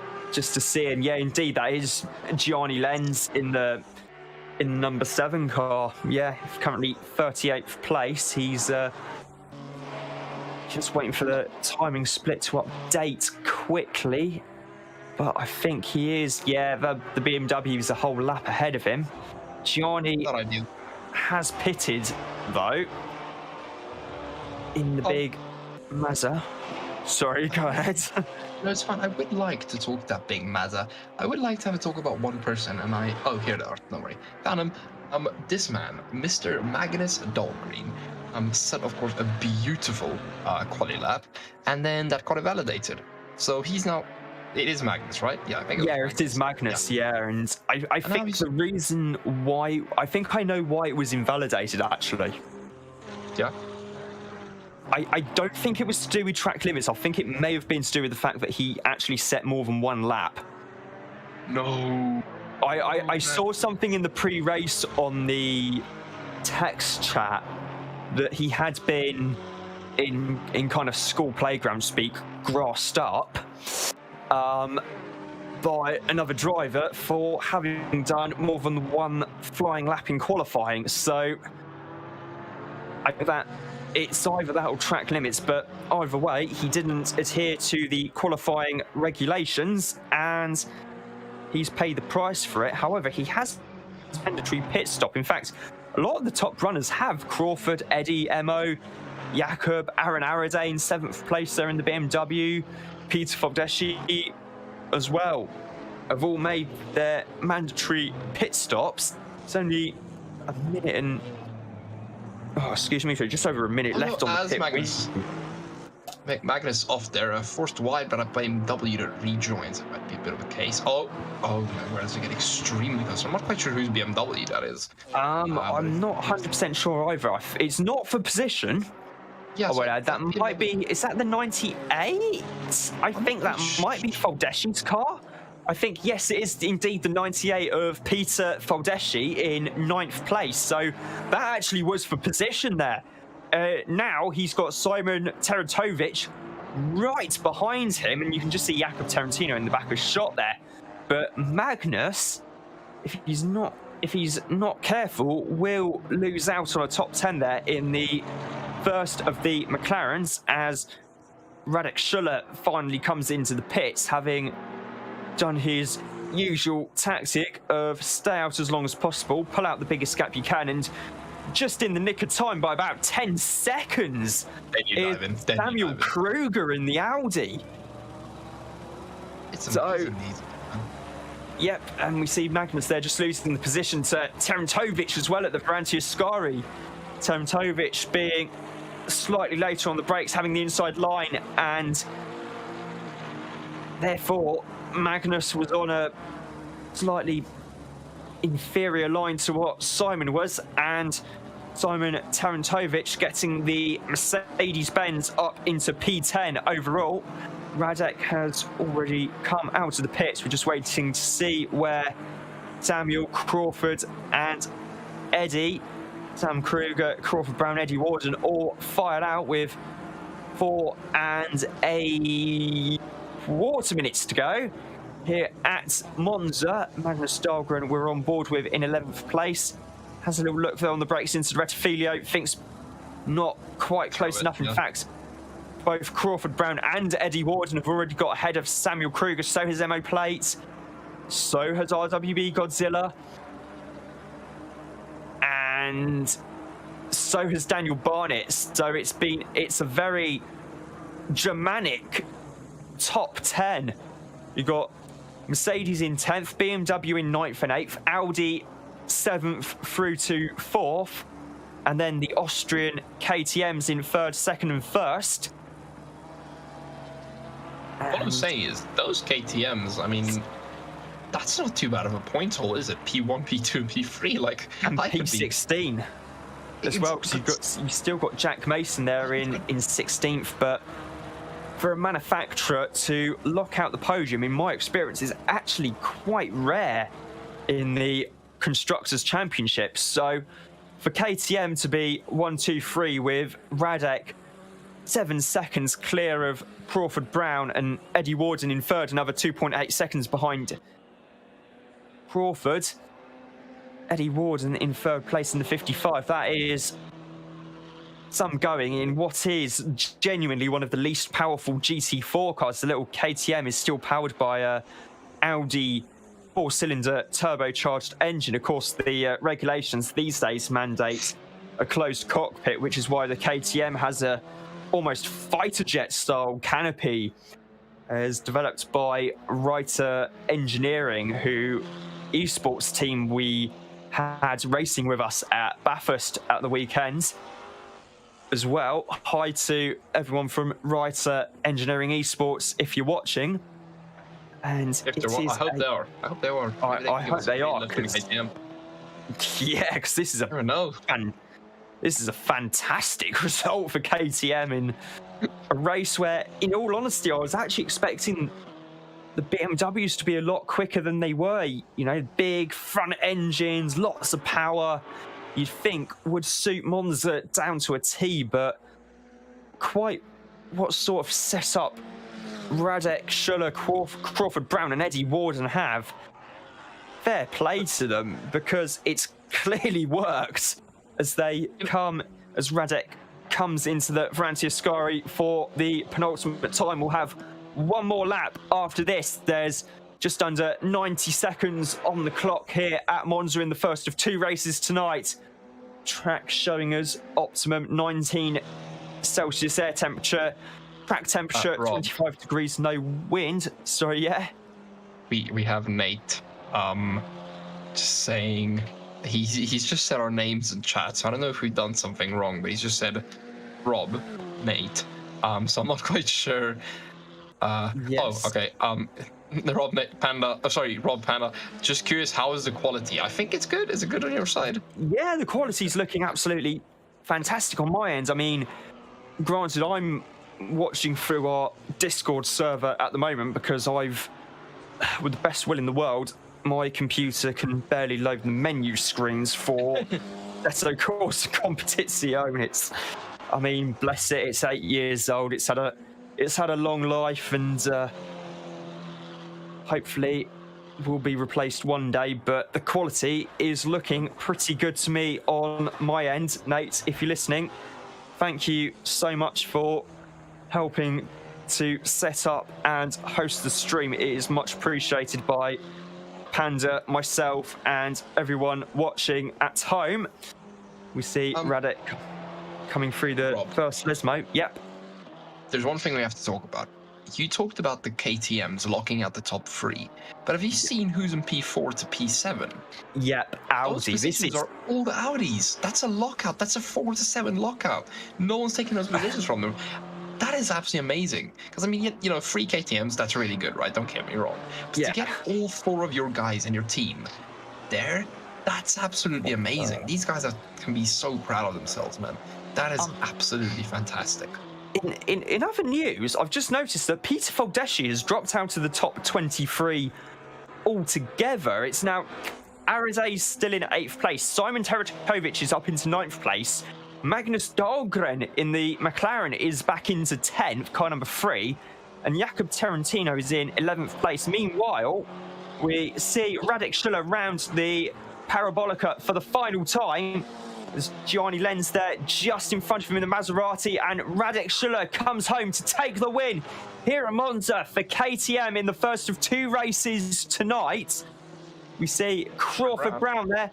see. And yeah, indeed, that is Gianni Lenz in the number 7 car. Yeah, currently 38th place. He's just waiting for the timing split to update quickly. But I think he is, the BMW is a whole lap ahead of him. Gianni has pitted, though, in the big Mazda. Sorry, go ahead. No, it's fine. I would like to talk that big Mazda. I would like to have a talk about one person, and here they are. Don't worry. Found him. This man, Mr. Magnus Dahlgren, set, of course, a beautiful quali lap, and then that got it validated. So he's now. It is Magnus, right? Yeah, it is Magnus. Yeah, and I think the reason why I think I know why it was invalidated actually. Yeah. I don't think it was to do with track limits. I think it may have been to do with the fact that he actually set more than one lap. No. I saw something in the pre-race on the text chat that he had been in kind of school playground speak grassed up by another driver for having done more than one flying lap in qualifying. So it's either that or track limits, but either way, he didn't adhere to the qualifying regulations and he's paid the price for it. However, he has a mandatory pit stop. In fact, a lot of the top runners have. Crawford, Eddie, Emo, Jakob, Aaron Aradane, 7th place there in the BMW, Peter Fogdeschi as well, have all made their mandatory pit stops. It's only a minute and just over a minute left on the pit. Magnus off there, forced wide, but BMW to rejoin. So it might be a bit of a case. Oh, whereas they get extremely close. I'm not quite sure whose BMW that is. I'm not 100% sure either. It's not for position. Yeah, that might be. Is that the 98? I think that might be Foldeschi's car. I think, yes, it is indeed the 98 of Peter Foldeschi in 9th place. So that actually was for position there. Now he's got Simon Terentovic right behind him, and you can just see Jakob Tarantino in the back of shot there. But Magnus, if he's not careful, will lose out on a top 10 there in the first of the McLarens as Radek Schuller finally comes into the pits, having done his usual tactic of stay out as long as possible, pull out the biggest gap you can, and just in the nick of time by about 10 seconds is Samuel Kruger in the Audi. It's amazing. Yep, and we see Magnus there just losing the position to Terentovic as well at the Branti Ascari. Terentovic being slightly later on the brakes, having the inside line, and therefore, Magnus was on a slightly inferior line to what Simon was, and Simon Tarantovic getting the Mercedes-Benz up into P10 overall. Radek has already come out of the pits. We're just waiting to see where Samuel, Crawford and Eddie, Sam Kruger, Crawford Brown, Eddie Warden, all fired out with 4 and a quarter minutes to go here at Monza. Magnus Dahlgren we're on board with in 11th place. Has a little look there on the brakes into the Rettifilio. Thinks not quite close enough. In fact, both Crawford Brown and Eddie Warden have already got ahead of Samuel Kruger. So has MO Plate. So has RWB Godzilla. And so has Daniel Barnett. So it's a very Germanic top 10. You've got Mercedes in 10th, BMW in 9th and 8th, Audi 7th through to 4th, and then the Austrian KTMs in 3rd, 2nd and 1st. What I'm saying is, those KTMs, I mean, that's not too bad of a point haul, is it? P1, P2, and P3, like, and P16 as well, because you've still got Jack Mason there in 16th, but for a manufacturer to lock out the podium, in my experience, is actually quite rare in the Constructors Championship. So for KTM to be 1, 2, 3 with Radek 7 seconds clear of Crawford Brown and Eddie Warden in 3rd, another 2.8 seconds behind Crawford. Eddie Warden in 3rd place in the 55. That is some going in what is genuinely one of the least powerful GT4 cars. The little KTM is still powered by a Audi 4-cylinder turbocharged engine. Of course, the regulations these days mandate a closed cockpit, which is why the KTM has a almost fighter jet style canopy, as developed by Reiter Engineering, who esports team we had racing with us at Bathurst at the weekend as well. Hi to everyone from Reiter Engineering Esports if you're watching. And if they're, I hope they are. I hope they are. I hope they are. Yeah, because this is a fantastic result for KTM in a race where, in all honesty, I was actually expecting the BMWs to be a lot quicker than they were. You know, big front engines, lots of power. You'd think would suit Monza down to a T, but quite what sort of setup Radek, Schuller, Crawford Brown and Eddie Warden have, fair play to them, because it's clearly worked as Radek comes into the Varantia Ascari for the penultimate time. We'll have one more lap after this. There's just under 90 seconds on the clock here at Monza in the first of 2 races tonight. Track showing us optimum 19 Celsius air temperature. Track temperature 25 degrees, no wind. Sorry, yeah. We have Nate. Just saying, he's just said our names in chat. So I don't know if we've done something wrong, but he's just said Rob, Nate. So I'm not quite sure. Yes. Oh, okay. Rob Panda. Just curious, how is the quality? I think it's good. Is it good on your side? Yeah, the quality's looking absolutely fantastic on my end. I mean, granted, I'm watching through our Discord server at the moment because with the best will in the world, my computer can barely load the menu screens for Letto Corsa Competizione. I mean, bless it, it's 8 years old. It's had a long life, and hopefully will be replaced one day, but the quality is looking pretty good to me on my end. Nate, if you're listening, thank you so much for helping to set up and host the stream. It is much appreciated by Panda, myself, and everyone watching at home. We see Radek coming through the first Lesmo. Yep. There's one thing we have to talk about. You talked about the KTMs locking out the top 3, but have you seen who's in P4 to P7? Yep, Audi. Those positions are all the Audis. That's a lockout. That's a 4 to 7 lockout. No one's taking those positions from them. that is absolutely amazing. Because I mean, you know, 3 KTMs, that's really good, right? Don't get me wrong. But to get all 4 of your guys in your team there, that's absolutely amazing. These guys can be so proud of themselves, man. That is absolutely fantastic. In other news, I've just noticed that Peter Foldeschi has dropped out of the top 23 altogether. It's now Arizay's still in 8th place. Simon Teratovic is up into 9th place. Magnus Dahlgren in the McLaren is back into 10th, car number 3. And Jakob Tarantino is in 11th place. Meanwhile, we see Radek Schuller round the Parabolica for the final time. There's Gianni Lenz there just in front of him in the Maserati, and Radek Schuller comes home to take the win here at Monza for KTM in the first of 2 races tonight. We see Crawford Brown there.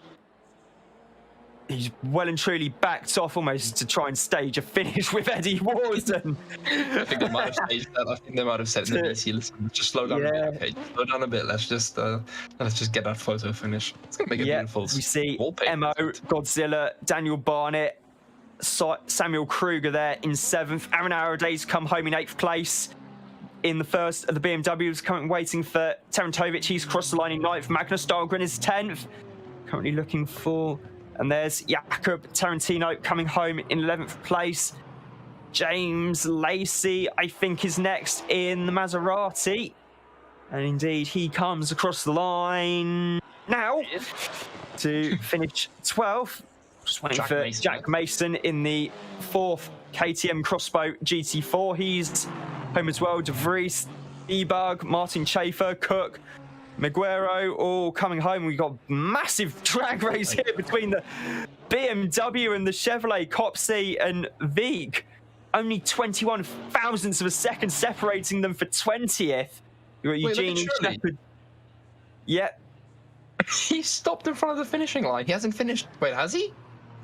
He's well and truly backed off almost to try and stage a finish with Eddie Warden. I think they might have staged that. I think they might have said in the BC, listen, just slow down a bit. Okay, slow down a bit. Let's just get that photo finish. It's gonna make a beautiful. We see wallpaper. Emo, Godzilla, Daniel Barnett, Samuel Kruger there in 7th. Aaron Araday's come home in 8th place. In the first of the BMWs, currently waiting for Tarantovic. He's crossed the line in 9th. Magnus Dahlgren is 10th. Currently looking for... And there's Jakob Tarantino coming home in 11th place. James Lacey, I think, is next in the Maserati. And indeed, he comes across the line now to finish 12th. Just waiting for Jack Mason in the 4th KTM Crossbow GT4. He's home as well. De Vries, Ebug, Martin Schaefer, Cook, Meguero all coming home. We've got massive drag race here between the BMW and the Chevrolet Copsey and Veek. Only 21 thousandths of a second separating them for 20th. You've got Eugene Shepherd. Yep. He stopped in front of the finishing line. He hasn't finished. Wait, has he?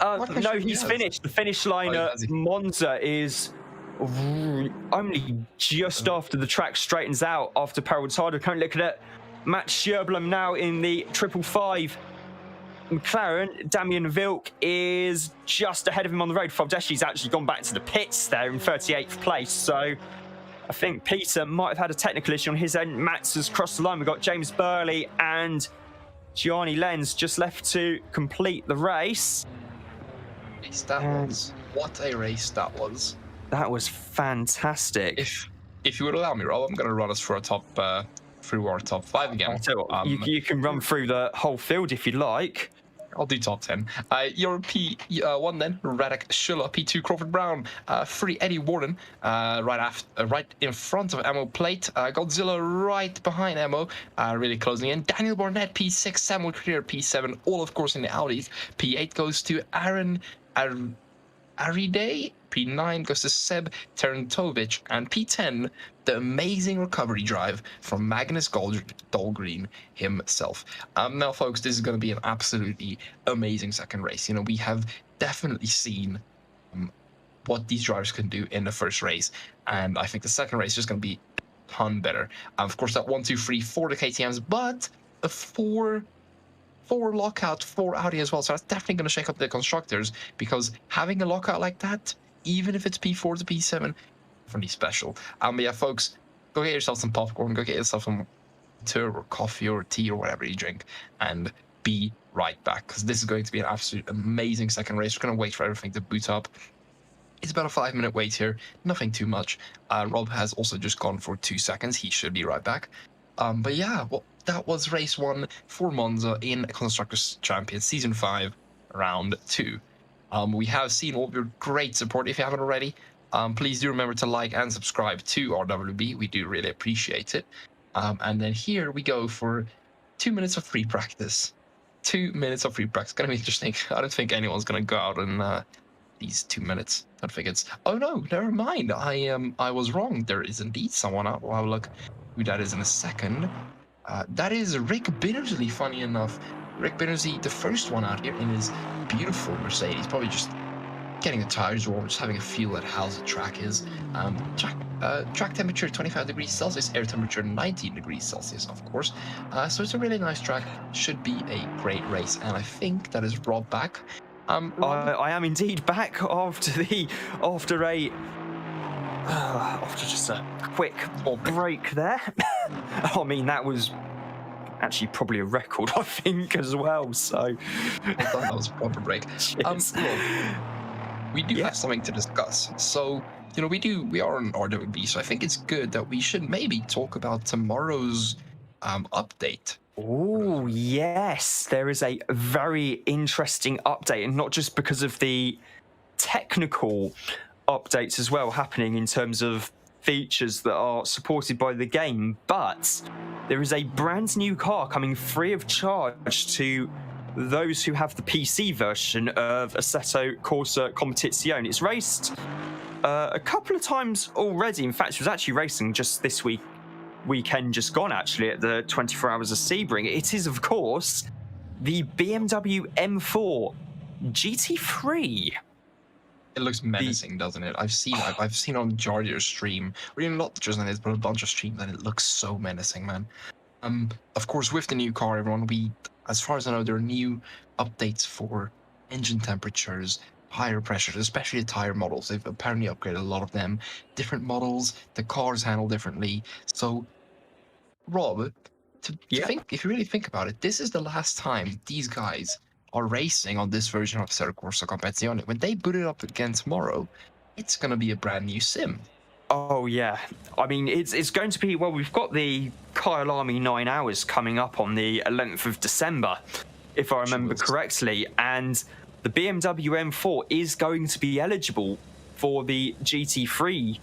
No, he's finished. The finish line at Monza is only just after the track straightens out after Paraltado. Currently looking at Matt Scherblum now in the 555 McLaren. Damien Vilk is just ahead of him on the road. Foldeschi's actually gone back to the pits there in 38th place. So I think Peter might have had a technical issue on his end. Mats has crossed the line. We've got James Burley and Gianni Lenz just left to complete the race. What a race that was. That was fantastic. If you would allow me, Rob, I'm going to run us through our top 5 again. You can run through the whole field if you like. I'll do top 10. Your P1 then, Radek Schuller. P2, Crawford Brown. 3, Eddie Warden. Right in front of Emo Plate. Godzilla right behind Emo, really closing in. Daniel Barnett, P6. Samuel Creer, P7. All, of course, in the Audis. P8 goes to Aaron Aride. P9 goes to Seb Tarantovic, and P10, the amazing recovery drive from Magnus Dahlgren himself. Now, folks, this is going to be an absolutely amazing second race. You know, we have definitely seen what these drivers can do in the first race, and I think the second race is just going to be a ton better. Of course, that 1, 2, 3, 4 the KTMs, but a 4 lockout for Audi as well. So that's definitely going to shake up the constructors, because having a lockout like that, even if it's P4 to P7, definitely special. But yeah, folks, go get yourself some popcorn, go get yourself some tour or coffee or tea or whatever you drink, and be right back, because this is going to be an absolute amazing second race. We're going to wait for everything to boot up. It's about a 5-minute wait here, nothing too much. Rob has also just gone for 2 seconds. He should be right back. But yeah, well, that was race 1 for Monza in Constructors Champions Season 5, Round 2. We have seen all of your great support. If you haven't already, please do remember to like and subscribe to RWB. We do really appreciate it. And then here we go for 2 minutes of free practice. 2 minutes of free practice. Going to be interesting. I don't think anyone's going to go out in these 2 minutes. I don't think it's... Oh, no, never mind. I was wrong. There is indeed someone out. We'll have a look who that is in a second. That is Rick Bittersley, funny enough. Rick Bittersley, the first one out here in his beautiful Mercedes. Probably just getting the tires warm, just having a feel at how the track is. Track temperature 25 degrees Celsius, air temperature 19 degrees Celsius, of course. So it's a really nice track. Should be a great race. And I think that is Rob back. Rob? I am indeed back after a After just a quick break there. I mean, that was actually probably a record, I think, as well. So I thought that was a proper break. Well, we do have something to discuss. So, you know, we are on RWB, so I think it's good that we should maybe talk about tomorrow's update. Oh, yes. There is a very interesting update, and not just because of the technical updates as well happening in terms of features that are supported by the game, but there is a brand new car coming free of charge to those who have the PC version of Assetto Corsa Competizione. It's raced a couple of times already. In fact, it was actually racing just this weekend just gone, actually, at the 24 Hours of Sebring. It is, of course, the BMW M4 GT3. It looks menacing, doesn't it? I've seen on Jardir's stream, or even not just on his, but a bunch of streams, and it looks so menacing, man. Of course, with the new car, everyone, as far as I know, there are new updates for engine temperatures, higher pressures, especially the tire models. They've apparently upgraded a lot of them. Different models, the cars handle differently. So, Rob, think, if you really think about it, this is the last time these guys are racing on this version of Assetto Corsa Competizione. When they boot it up again tomorrow, it's going to be a brand new sim. Oh, yeah. I mean, it's going to be, well, we've got the Kyle Army 9 Hours coming up on the 11th of December, if I remember correctly, and the BMW M4 is going to be eligible for the GT3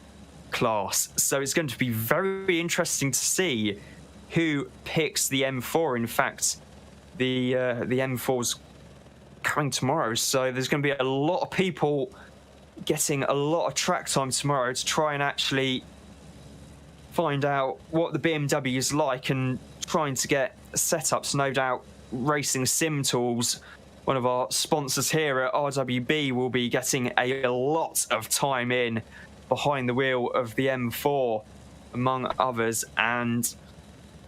class. So it's going to be very interesting to see who picks the M4. In fact, the M4's coming tomorrow, so there's going to be a lot of people getting a lot of track time tomorrow to try and actually find out what the BMW is like and trying to get setups. No doubt Racing Sim Tools, one of our sponsors here at RWB, will be getting a lot of time in behind the wheel of the M4, among others, and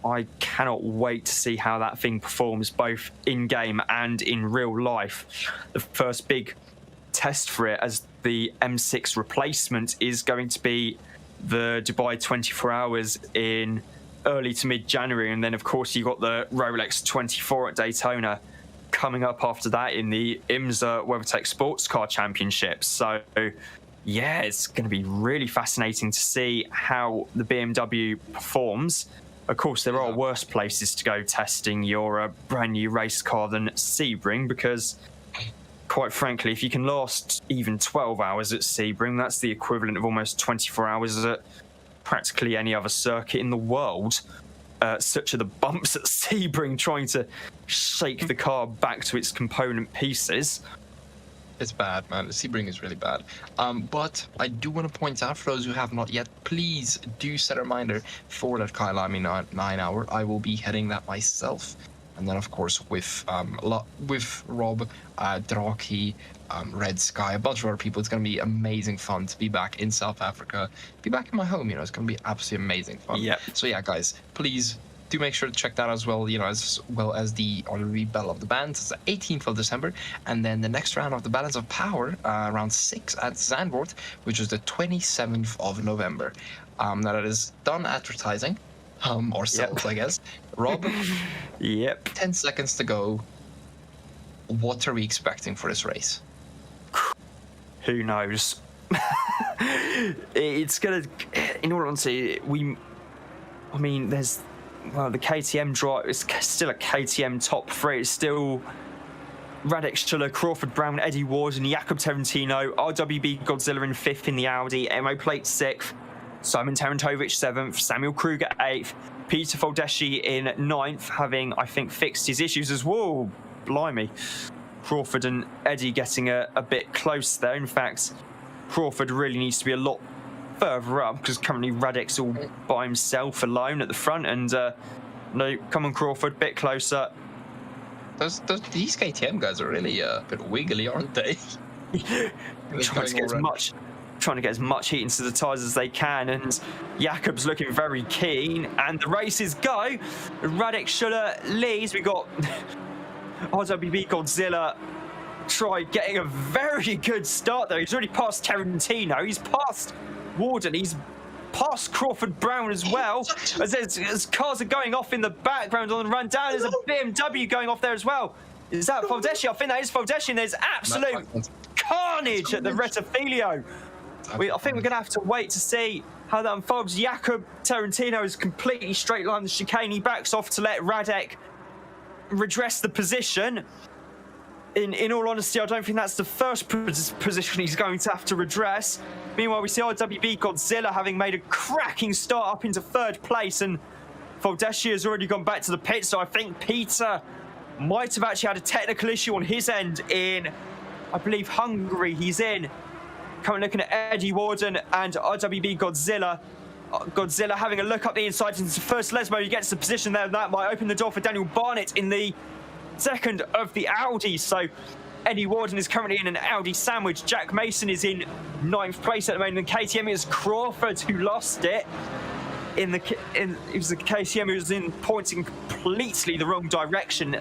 I cannot wait to see how that thing performs both in-game and in real life. The first big test for it as the M6 replacement is going to be the Dubai 24 Hours in early to mid-January, and then of course you got the Rolex 24 at Daytona coming up after that in the IMSA WeatherTech Sports Car Championship. So yeah, it's going to be really fascinating to see how the BMW performs. Of course, there are worse places to go testing your brand new race car than Sebring, because quite frankly, if you can last even 12 hours at Sebring, that's the equivalent of almost 24 hours at practically any other circuit in the world. Such are the bumps at Sebring trying to shake the car back to its component pieces. It's bad, man. Sebring is really bad. But I do want to point out, for those who have not yet, please do set a reminder for that Kyle Army 9 Hour. I will be heading that myself. And then, of course, with Rob, Draki, Red Sky, a bunch of other people, it's going to be amazing fun to be back in South Africa, be back in my home. You know, it's going to be absolutely amazing fun. Yeah. So yeah, guys, please do make sure to check that as well. You know, as well as the RWB Battle of the Bands. It's the 18th of December, and then the next round of the Balance of Power, round 6 at Zandvoort, which is the 27th of November. Now that is done advertising. Ourselves, I guess. Rob, 10 seconds to go. What are we expecting for this race? Who knows? It's gonna, in all honesty, there's, well, the KTM drive is still a KTM top 3. It's still Radek Schuller, Crawford Brown, Eddie Ward, and Jakob Terentino. RWB Godzilla in 5th in the Audi, MO Plate 6th. Simon Tarantovic 7th, Samuel Kruger 8th, Peter Foldeschi in 9th, having, I think, fixed his issues as well. Blimey. Crawford and Eddie getting a bit close there. In fact, Crawford really needs to be a lot further up, because currently Radek's all by himself alone at the front. And no, come on, Crawford, bit closer. These KTM guys are really a bit wiggly, aren't they? Trying to get as much heat into the tyres as they can, and Jakob's looking very keen, and the races go. Radek Schuller leads. We got RWB Godzilla try getting a very good start there. He's already passed Tarantino. He's passed Warden. He's past Crawford Brown as well. As cars are going off in the background on the run down, there's a BMW going off there as well. Is that Foldeschi? I think that is Foldeschi. And there's absolute carnage at the Rettifilio. I think we're going to have to wait to see how that unfolds. Jakob Tarantino is completely straight line the chicane. He backs off to let Radek redress the position. In all honesty, I don't think that's the first position he's going to have to redress. Meanwhile, we see RWB Godzilla having made a cracking start up into third place, and Foldeschi has already gone back to the pit, so I think Peter might have actually had a technical issue on his end in, I believe, Hungary. He's in. Currently looking at Eddie Warden and RWB Godzilla. Godzilla having a look up the inside into first Lesmo. He gets the position there. That might open the door for Daniel Barnett in the second of the Audi. So Eddie Warden is currently in an Audi sandwich. Jack Mason is in 9th place at the moment. And KTM is Crawford, who lost it. It was the KTM who was pointing completely the wrong direction.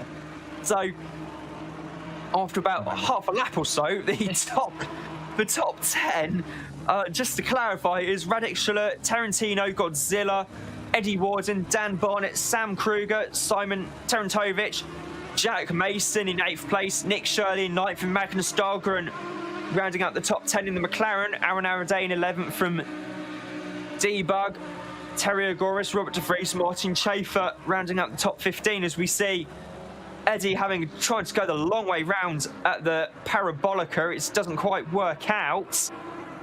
So after about half a lap or so, the top 10, just to clarify, is Radek Schuller, Tarantino, Godzilla, Eddie Warden, Dan Barnett, Sam Kruger, Simon Tarantovic, Jack Mason in 8th place, Nick Shirley in 9th, and Magnus Dahlgren rounding out the top 10 in the McLaren. Aaron Araday in 11th from Debug, Terry Agoris, Robert De Vries, Martin Schaefer rounding out the top 15, as we see Eddie trying to go the long way round at the Parabolica. It doesn't quite work out.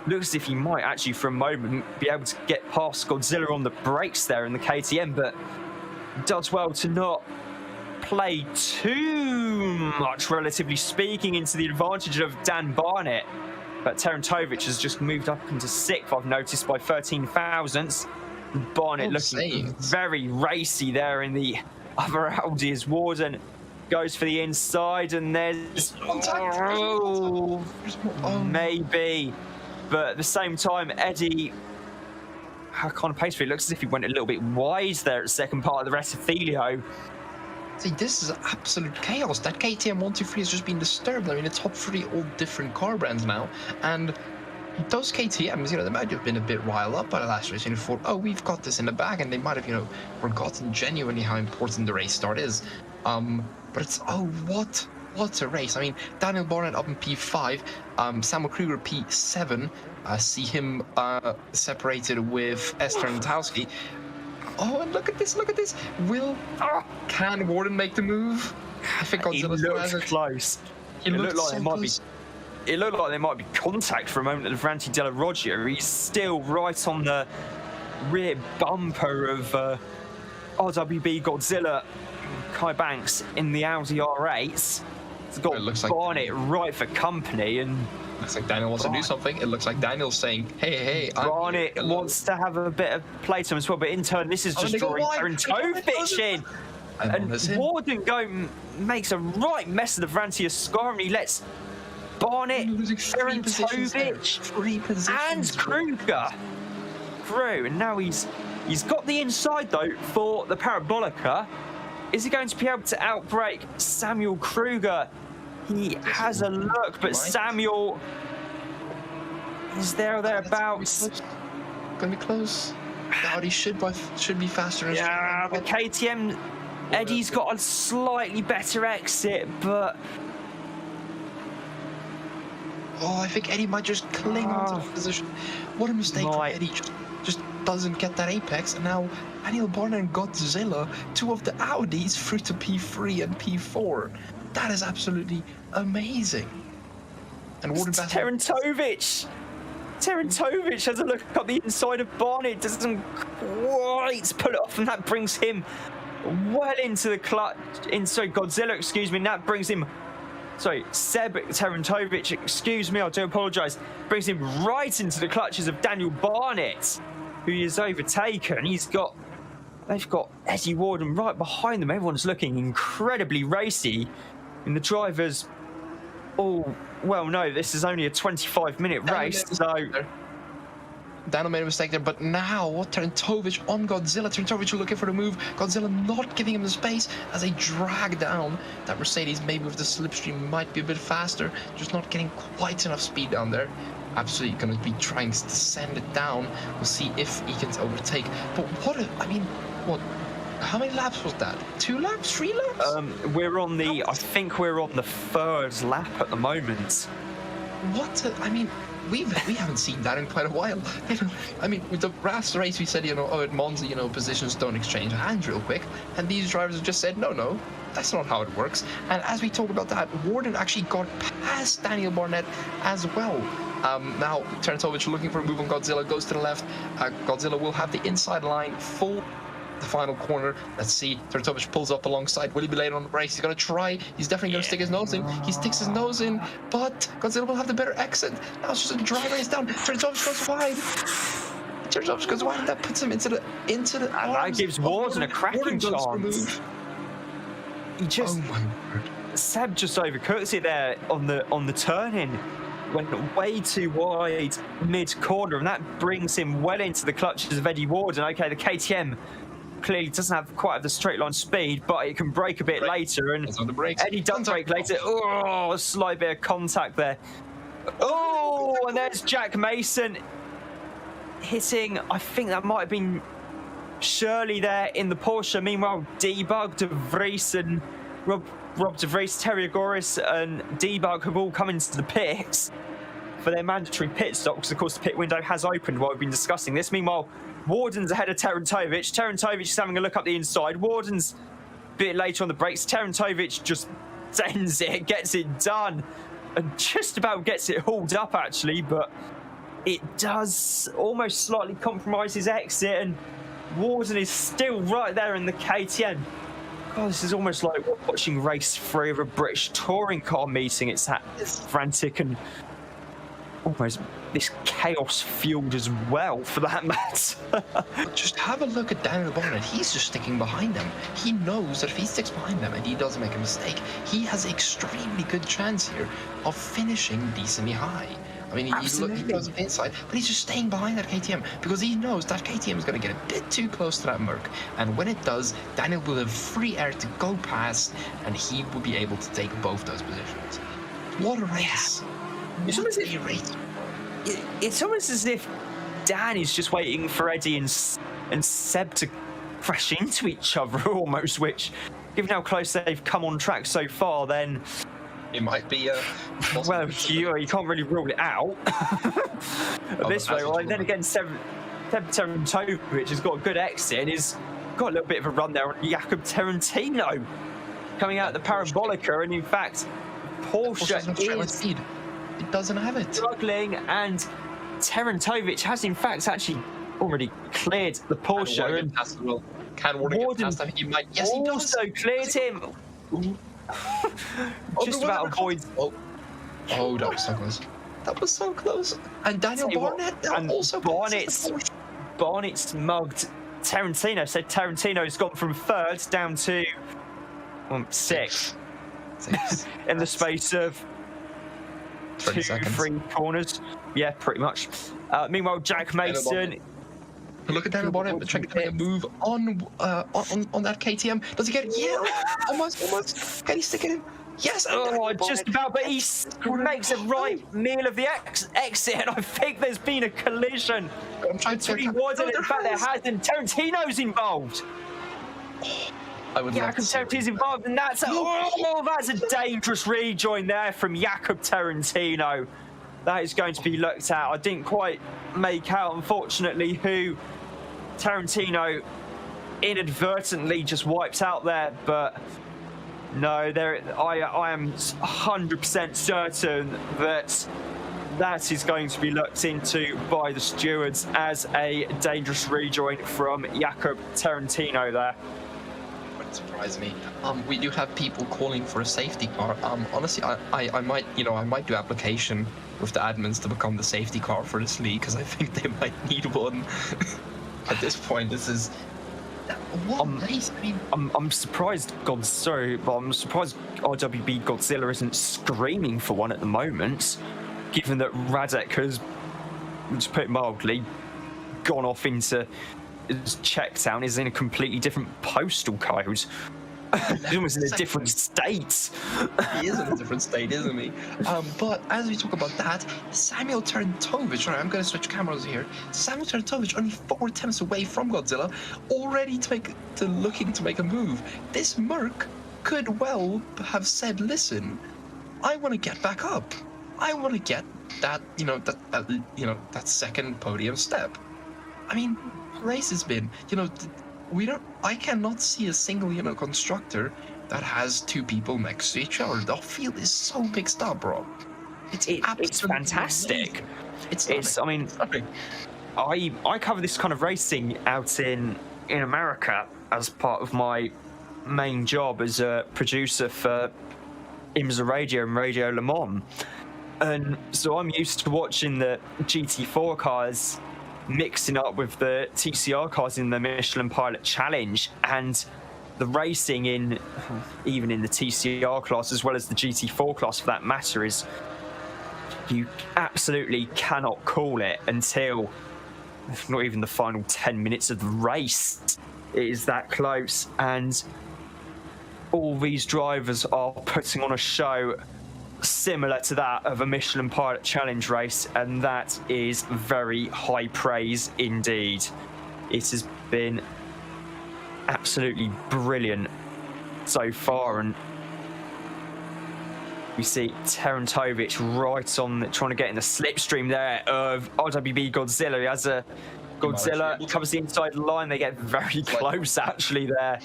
Looks as if he might actually for a moment be able to get past Godzilla on the brakes there in the KTM, but does well to not play too much, relatively speaking, into the advantage of Dan Barnett. But Tarantovic has just moved up into 6th, I've noticed, by 13 thousandths. Barnett looking very racy there in the other Audi as Warden goes for the inside, and there's maybe, but at the same time, Eddie, how kind of pace for it looks as if he went a little bit wide there at the second part of the Rettifilio. See, this is absolute chaos. That KTM 123 has just been disturbed. I mean, the top 3 all different car brands now, and those KTMs, they might have been a bit riled up by the last race and thought, oh, we've got this in the bag, and they might have, forgotten genuinely how important the race start is. But it's, what a race. I mean, Daniel Barnett up in P5, Samuel Kruger P7, see him separated with Esther Natowski. Oh, and look at this. Can Warden make the move? I think Godzilla's close. It looked like there might be contact for a moment of Ranti Della Roggia. He's still right on the rear bumper of RWB Godzilla, Kai Banks in the Audi R8. It's got Barnett right for company, and looks like Daniel wants to do something. It looks like Daniel's saying, hey, Barnett wants to have a bit of playtime as well, but in turn, this is just drawing Tarantovic in. And Warden makes a right mess of the Ranti Ascara, and he lets Barnett, Tarantovic, and Kruger through. And now he's got the inside, though, for the Parabolica. Is he going to be able to outbrake Samuel Kruger? He has a look, but Samuel is there or thereabouts. Gonna be close. The Audi should be faster. Yeah, the KTM, Eddie's got a slightly better exit, but I think Eddie might just cling onto the position. What a mistake for Eddie. Just doesn't get that apex, and now Daniel Barnett and Godzilla, 2 of the Audis, through to P3 and P4. That is absolutely amazing. And Warden Tarantovic has a look up the inside of Barnett, doesn't quite pull it off, and that brings him well into the clutch. Godzilla, excuse me, and that brings him. Seb Tarantovic, excuse me, I do apologise. Brings him right into the clutches of Daniel Barnett, who he has overtaken. They've got Eddie Warden right behind them. Everyone's looking incredibly racy. And the drivers all, well, no, this is only a 25-minute race, so Daniel made a mistake there, but now Tarantovic on Godzilla. Tarantovic looking for the move. Godzilla not giving him the space as they drag down that Mercedes. Maybe with the slipstream might be a bit faster, just not getting quite enough speed down there. Absolutely going to be trying to send it down. We'll see if he can overtake. But what? How many laps was that? 2 laps? 3 laps? We're on the. I think we're on the 3rd lap at the moment. We haven't seen that in quite a while. With the last race we said, at Monza, positions don't exchange hands real quick, and these drivers have just said, no, that's not how it works. And as we talk about that, Warden actually got past Daniel Barnett as well. Now Tarantovic looking for a move on Godzilla, goes to the left. Godzilla will have the inside line full. The final corner. Let's see. Tarantovic pulls up alongside. Will he be late on the brakes? He's going to try. He's definitely going to stick his nose in. He sticks his nose in, but Godzilla will have the better exit. Now it's just a dry race down. Tarantovic goes wide. Tarantovic goes wide, and that puts him into the. And that gives Warden a cracking chance. He just. Oh my word. Seb just overcooks it there on the turn-in. Went way too wide mid-corner, and that brings him well into the clutches of Eddie Warden. Okay, the KTM clearly doesn't have quite the straight line speed, but it can brake a bit later, and Eddie does brake later. Oh, a slight bit of contact there. Oh, and there's Jack Mason hitting, I think that might have been Shirley there in the Porsche. Meanwhile, Debug, De Vries, and Rob De Vries, Terry Agoris, and Debug have all come into the pits for their mandatory pit stop, because of course the pit window has opened while we've been discussing this. Meanwhile, Warden's ahead of Tarantovic. Tarantovic is having a look up the inside. Warden's a bit later on the brakes. Tarantovic just sends it, gets it done, and just about gets it hauled up actually, but it does almost slightly compromise his exit, and Warden is still right there in the KTM. God, this is almost like watching race 3 of a British touring car meeting. It's that frantic and almost this chaos fueled as well, for that matter. Just have a look at Daniel Barnett. He's just sticking behind them. He knows that if he sticks behind them and he doesn't make a mistake, he has an extremely good chance here of finishing decently high. He goes inside, but he's just staying behind that KTM because he knows that KTM is going to get a bit too close to that Merc. And when it does, Daniel will have free air to go past, and he will be able to take both those positions. What a race! It's almost as if Dan is just waiting for Eddie and Seb to crash into each other almost, which, given how close they've come on track so far, then it might be well, you can't really rule it out this way. Right? Then again, Seb Tarantovic has got a good exit and he's got a little bit of a run there on Jakob Tarantino coming out of the Parabolica, and in fact, Porsche is speed. It doesn't have it. Struggling, and Tarantovic has in fact actually already cleared the Porsche. Can Warden get past him? He might. Yes, he does. Also cleared him. Just about avoids. Oh, that was so close. That was so close. And Daniel Barnett also. Barnett's mugged Tarantino. So Tarantino's gone from 3rd down to 6th in the space of 2, 3 corners. Yeah, pretty much. Meanwhile, Jack Mason. Look at Daniel Barnett trying to make a move on that KTM. Does he get it? Yeah, almost. Can he stick it in? Yes. Oh, just about, but he makes a right meal of the exit, and I think there's been a collision between Warden. In fact, there has, and Tarantino's involved. Jakob Tarantino's involved, and that's a dangerous rejoin there from Jakob Tarantino. That is going to be looked at. I didn't quite make out, unfortunately, who Tarantino inadvertently just wipes out there, but no, I am 100% certain that is going to be looked into by the stewards as a dangerous rejoin from Jakob Tarantino there. Wouldn't surprise me. We do have people calling for a safety car. Honestly, I might do application with the admins to become the safety car for this league, because I think they might need one. At this point, this is race. I'm surprised. I'm surprised RWB Godzilla isn't screaming for one at the moment, given that Radek has, to put it mildly, gone off into Checktown is in a completely different postal code. He's almost in a different state. He is in a different state, isn't he? But as we talk about that, Samuel Tarantovic, right, I'm going to switch cameras here. Samuel Tarantovic, only 4 attempts away from Godzilla, already looking to make a move. This Merc could well have said, listen, I want to get back up. I want to get that, that second podium step. I mean, the race has been, I cannot see a single, constructor that has 2 people next to each other. The field is so mixed up, bro. It's fantastic. Amazing. I cover this kind of racing out in America as part of my main job as a producer for IMSA Radio and Radio Le Mans. And so I'm used to watching the GT4 cars mixing up with the TCR cars in the Michelin Pilot Challenge, and the racing even in the TCR class as well as the GT4 class for that matter is, you absolutely cannot call it until not even the final 10 minutes of the race. It is that close, and all these drivers are putting on a show similar to that of a Michelin Pilot Challenge race, and that is very high praise indeed. It has been absolutely brilliant so far, and we see Tarantovic right on trying to get in the slipstream there of RWB Godzilla. He has a Godzilla covers the inside line. They get very close actually there.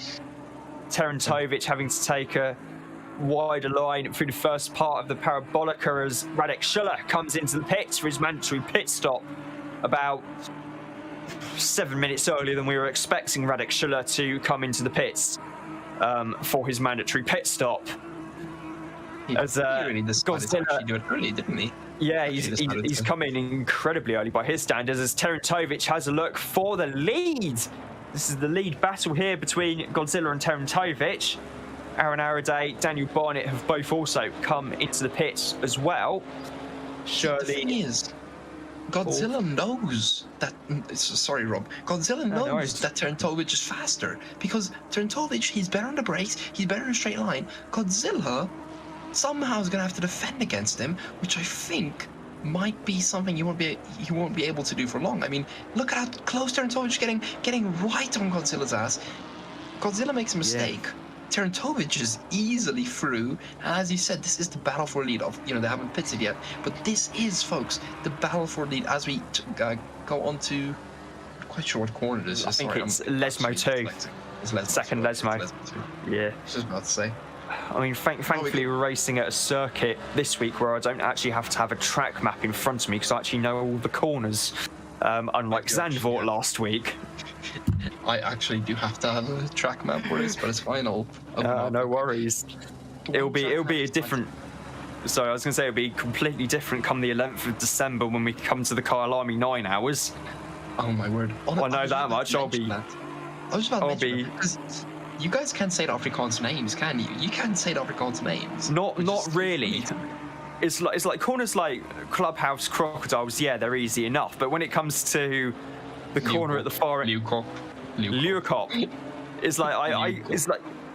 Tarantovic having to take a wider line through the first part of the Parabolica as Radek Schuller comes into the pits for his mandatory pit stop about 7 minutes earlier than we were expecting Radek Schuller to come into the pits for his mandatory pit stop. As really decided to actually do it early, didn't he? Yeah, he's come in incredibly early by his standards as Tarantovic has a look for the lead. This is the lead battle here between Godzilla and Tarantovic. Aaron Araday, Daniel Barnett have both also come into the pits as well. The thing is, Godzilla knows that. Sorry, Rob. Godzilla knows that Tarantovic is faster because Tarantovic, he's better on the brakes, he's better in a straight line. Godzilla somehow is going to have to defend against him, which I think might be something he won't be able to do for long. I mean, look at how close Tarantovic getting right on Godzilla's ass. Godzilla makes a mistake. Yeah. Tarantovic is easily through. As you said, this is the battle for lead. They haven't pitted yet, but this is, folks, the battle for lead as we go on to. I'm not quite sure what corner this is. I think it's Lesmo 2. It's second Lesmo. Yeah. I was just about to say. I mean, thankfully we're racing at a circuit this week where I don't actually have to have a track map in front of me because I actually know all the corners, unlike Zandvoort last week. I actually do have to have a track map for this, but it's fine. No worries. It'll be a different. Sorry, I was going to say it'll be completely different come the 11th of December when we come to the Kyalami 9 hours. Oh my word! I know that much. I was about to mention that because you guys can't say the Afrikaans names, can you? You can't say the Afrikaans names. Not really. It's like corners like Clubhouse Crocodiles. Yeah, they're easy enough. But when it comes to the corner at the far end, Leeuwkop. It's like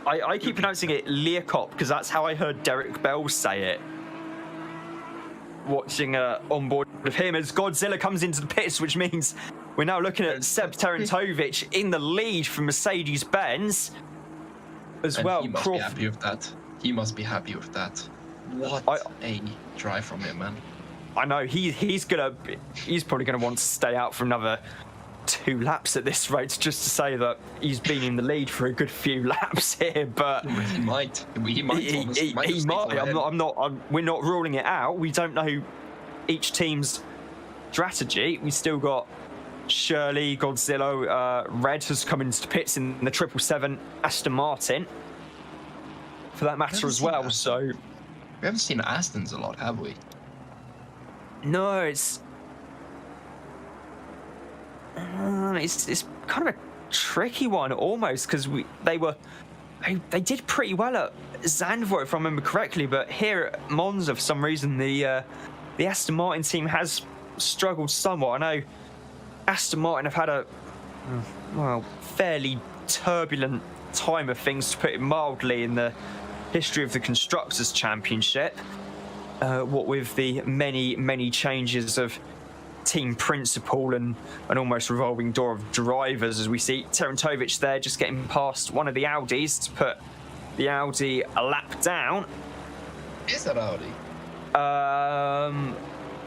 I keep pronouncing it Leeuwkop because that's how I heard Derek Bell say it. Watching on board with him as Godzilla comes into the pits, which means we're now looking at Seb Tarantovic in the lead from Mercedes-Benz as well. He must be happy with that. He must be happy with that. What a drive from him, man. I know he's probably gonna want to stay out for another 2 laps at this rate just to say that he's been in the lead for a good few laps here. But he might. He might. We're not ruling it out. We don't know each team's strategy. We still got Shirley, Godzilla, Red has come into the pits in the 777 Aston Martin, for that matter as well. So we haven't seen Astons a lot, have we? No, it's kind of a tricky one almost because they did pretty well at Zandvoort if I remember correctly, but here at Monza for some reason the Aston Martin team has struggled somewhat. I know Aston Martin have had a, well, fairly turbulent time of things, to put it mildly, in the history of the Constructors' Championship. What with the many changes of team principal and an almost revolving door of drivers, as we see Terentovic there just getting past one of the Audis to put the Audi a lap down. Is that Audi? Oh,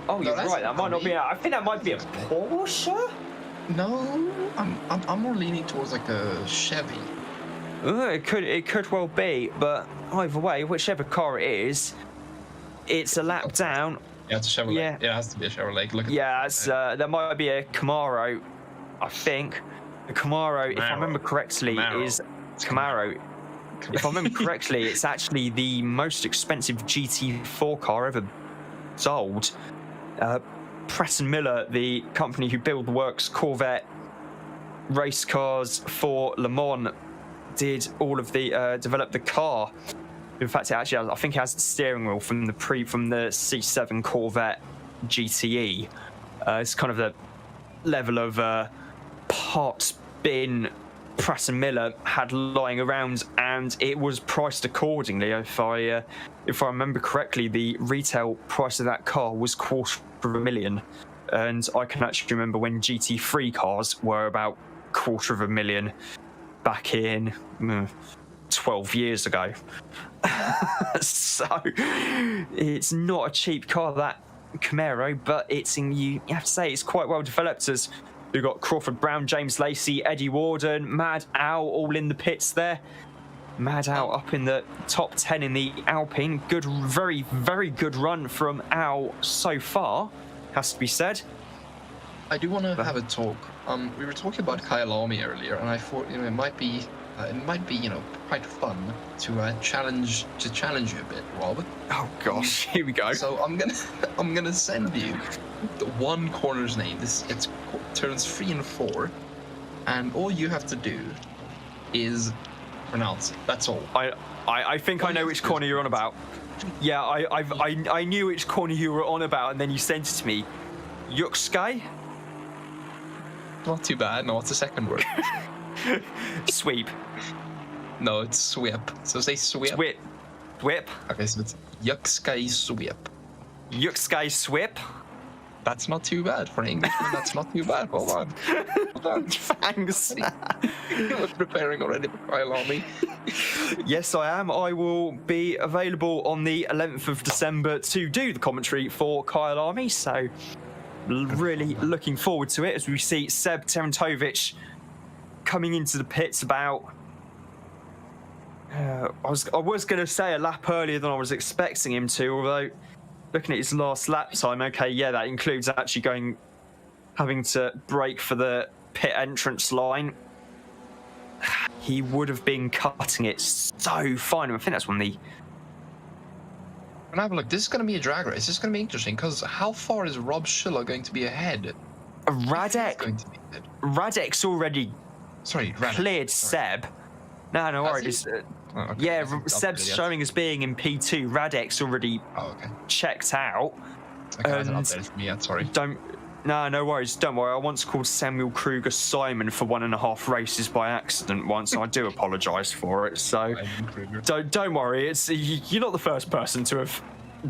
No, you're that's right. That might not be. I think that might be a Porsche. No, I'm more leaning towards like a Chevy. It could well be, but either way, whichever car it is, it's a lap down. Yeah, it's a Chevrolet. Yeah. Yeah, it has to be a Chevrolet. Look at Yeah, it's, there might be a Camaro. I think the Camaro, if I remember correctly, is Camaro. If I remember correctly, it's actually the most expensive GT4 car ever sold. Pratt & Miller, the company who build the works Corvette race cars for Le Mans, did all of the develop the car. In fact, it actually has, I think it has the steering wheel from the C7 Corvette GTE. It's kind of the level of parts bin Pratt & Miller had lying around, and it was priced accordingly. If I remember correctly, the retail price of that car was $250,000, and I can actually remember when GT3 cars were about $250,000 back in 12 years ago. So it's not a cheap car, that Camaro, but you have to say it's quite well developed. As we've got Crawford Brown, James Lacey, Eddie Warden, Mad Al all in the pits there. Mad Al up in the top 10 in the Alpine. Good, very, very good run from Al so far, has to be said. I do want to have a talk. We were talking about Kyle Army earlier, and I thought it might be quite fun to challenge you a bit, Rob. Oh gosh, here we go. So I'm gonna send you the one corner's name. It's turns 3 and 4, and all you have to do is pronounce it. That's all. I think I know which corner you're on about. Yeah, I knew which corner you were on about, and then you sent it to me. Yukskai? Not too bad. No, what's the second word? Sweep. No, it's swip. So say swip. Swip. Okay, so it's Yukskai swip. Yukskai swip. That's not too bad for an Englishman. That's not too bad. Hold on. Thanks. You're preparing already for Kyle Army. Yes, I am. I will be available on the 11th of December to do the commentary for Kyle Army. So really looking forward to it, as we see Seb Terentovic coming into the pits about I was going to say a lap earlier than I was expecting him to, although looking at his last lap time, okay, yeah, that includes actually having to brake for the pit entrance line. He would have been cutting it so fine. I think that's when And have a look. This is going to be a drag race. This is going to be interesting, because how far is Rob Schiller going to be ahead? Radek's already cleared Seb. No worries. Okay. Yeah, Seb's showing as being in P2. Radek's already checked out. Okay, that's an update from me yet, sorry. No worries. Don't worry. I once called Samuel Kruger Simon for 1.5 races by accident once, and I do apologise for it. So don't worry. You're not the first person to have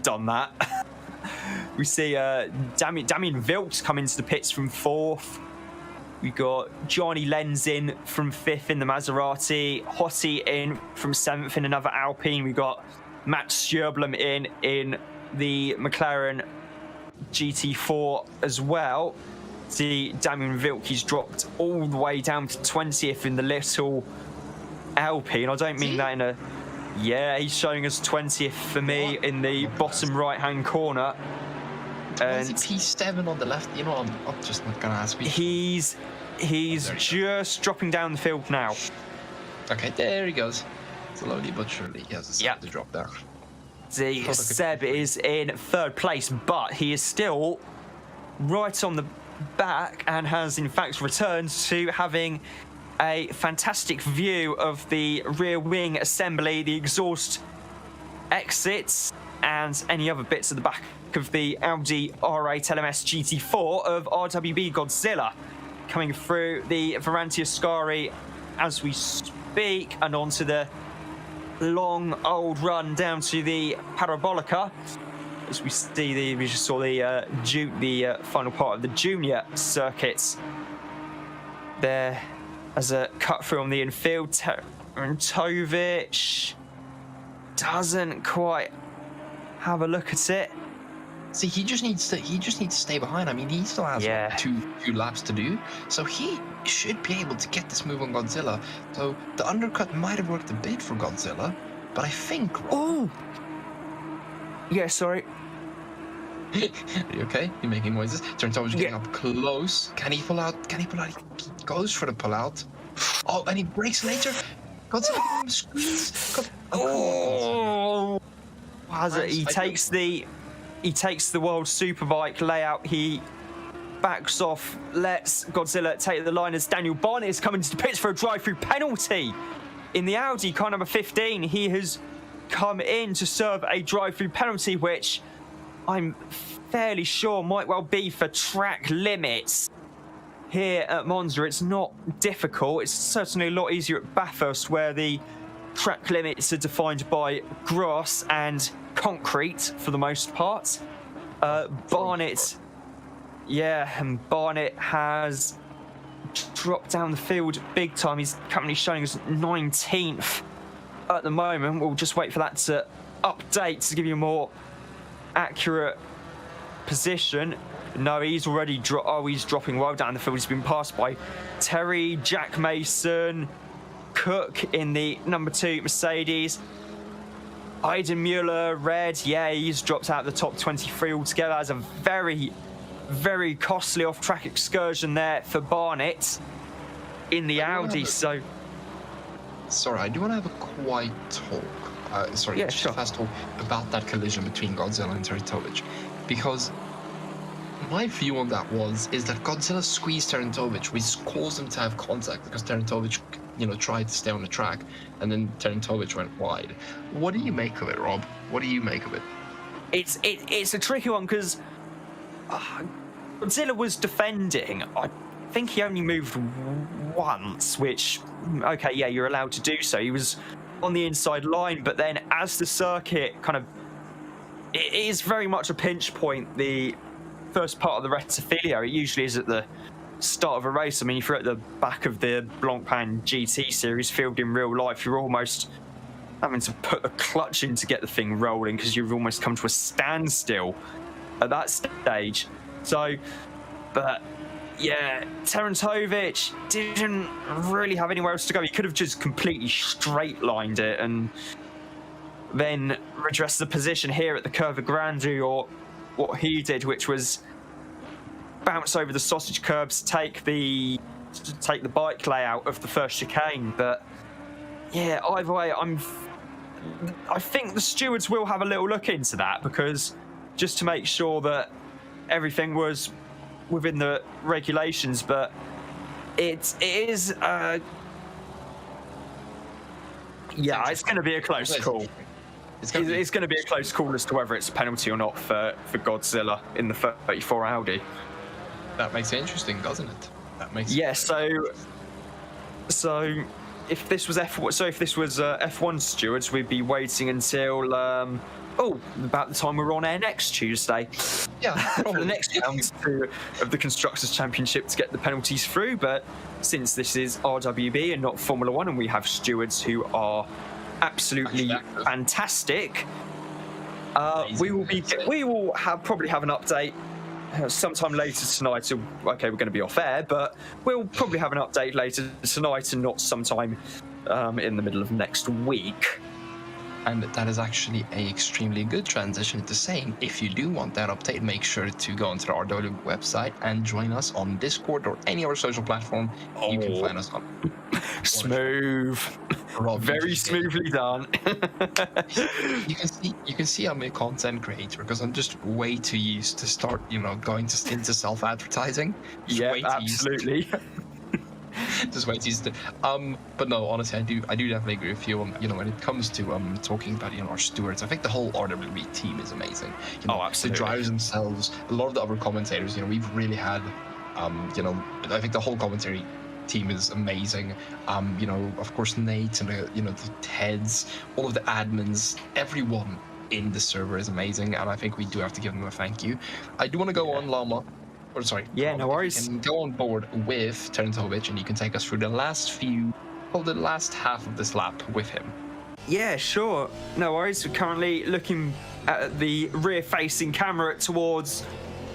done that. We see Damien Vilks come into the pits from 4th. We got Johnny Lenz in from 5th in the Maserati. Hottie in from 7th in another Alpine. We got Matt Stjurblom in the McLaren GT4 as well. See Damien Vilk, he's dropped all the way down to 20th in the little Alpine. I don't mean that in a... Yeah, he's showing us 20th for me in the bottom right-hand corner. And P7 on the left. You know, I'm just not gonna ask you. He's just dropping down the field now. Okay, there he goes. Slowly but surely he has a second to drop down. See, Seb is in 3rd place, but he is still right on the back and has in fact returned to having a fantastic view of the rear wing assembly, the exhaust exits, and any other bits at the back of the Audi R8 LMS GT4 of RWB Godzilla. coming through the Varantia Ascari as we speak, and onto the long old run down to the Parabolica. As we see we just saw the final part of the junior circuits there as a cut through on the infield. Tarantovic doesn't quite have a look at it. See, he just needs to stay behind. I mean, he still has two laps to do, so he should be able to get this move on Godzilla. So the undercut might have worked a bit for Godzilla, but I think. Oh. Yeah, sorry. Are you okay? You're making noises. Tarantovic getting up close. Can he pull out? He goes for the pull out. Oh, and he breaks later. Godzilla squeeze. Oh. He takes the World Superbike layout. He backs off, lets Godzilla take the line as Daniel Barnett is coming to the pits for a drive-through penalty. In the Audi car number 15, he has come in to serve a drive-through penalty, which I'm fairly sure might well be for track limits. Here at Monza, it's not difficult. It's certainly a lot easier at Bathurst, where the track limits are defined by grass and concrete for the most part. Barnett has dropped down the field big time. He's currently showing us 19th at the moment. We'll just wait for that to update to give you a more accurate position. No, he's already he's dropping well down the field. He's been passed by Terry, Jack Mason, Cook in the number 2 Mercedes. Aiden Mueller, red, he's dropped out of the top 23 altogether. That's a very, very costly off-track excursion there for Barnett in the Audi. Sorry, I do want to have a quiet talk. Fast talk about that collision between Godzilla and Tarantovic, because my view on that is that Godzilla squeezed Tarantovic, which caused him to have contact because Tarantovic, tried to stay on the track, and then Tarantovic went wide. What do you make of it, Rob? What do you make of it? It's a tricky one because Godzilla was defending. I think he only moved once, which, okay, yeah, you're allowed to do so. He was on the inside line, but then as the circuit it is very much a pinch point, the first part of the Rettifilio. It usually is at the start of a race. I mean, if you're at the back of the Blancpain GT series field in real life, you're almost having to put the clutch in to get the thing rolling because you've almost come to a standstill at that stage. So, but yeah, Tarantovic didn't really have anywhere else to go. He could have just completely straight-lined it and then redressed the position here at the Curva Grande, or what he did, which was bounce over the sausage curbs, take the bike layout of the first chicane. But yeah, either way, I think the stewards will have a little look into that, because just to make sure that everything was within the regulations. But it is it's going to be a close call. It's going to be a close call as to whether it's a penalty or not for Godzilla in the 34 Audi. That makes it interesting, doesn't it? That makes So if this was F1 stewards, we'd be waiting until about the time we're on air next Tuesday. Yeah, for the next round of the Constructors Championship to get the penalties through. But since this is RWB and not Formula One, and we have stewards who are absolutely fantastic, we will probably have an update sometime later tonight. Okay, we're going to be off air, but we'll probably have an update later tonight and not sometime in the middle of next week. And that is actually an extremely good transition to saying, if you do want that update, make sure to go onto the RWB website and join us on Discord or any other social platform you can find us on. Smooth. Very smoothly done. You can see I'm a content creator because I'm just way too used to start, going into self-advertising. Yeah, absolutely. Just wait to but no, honestly, I do definitely agree with you. When it comes to talking about our stewards, I think the whole RWB team is amazing. Absolutely. The drivers themselves, a lot of the other commentators, we've really had I think the whole commentary team is amazing. Of course, Nate and the Teds, all of the admins, everyone in the server is amazing, and I think we do have to give them a thank you. I do want to go on Llama. Or sorry. Yeah, no worries. And go on board with Terentovic, and you can take us through the last half of this lap with him. Yeah, sure. No worries. We're currently looking at the rear-facing camera towards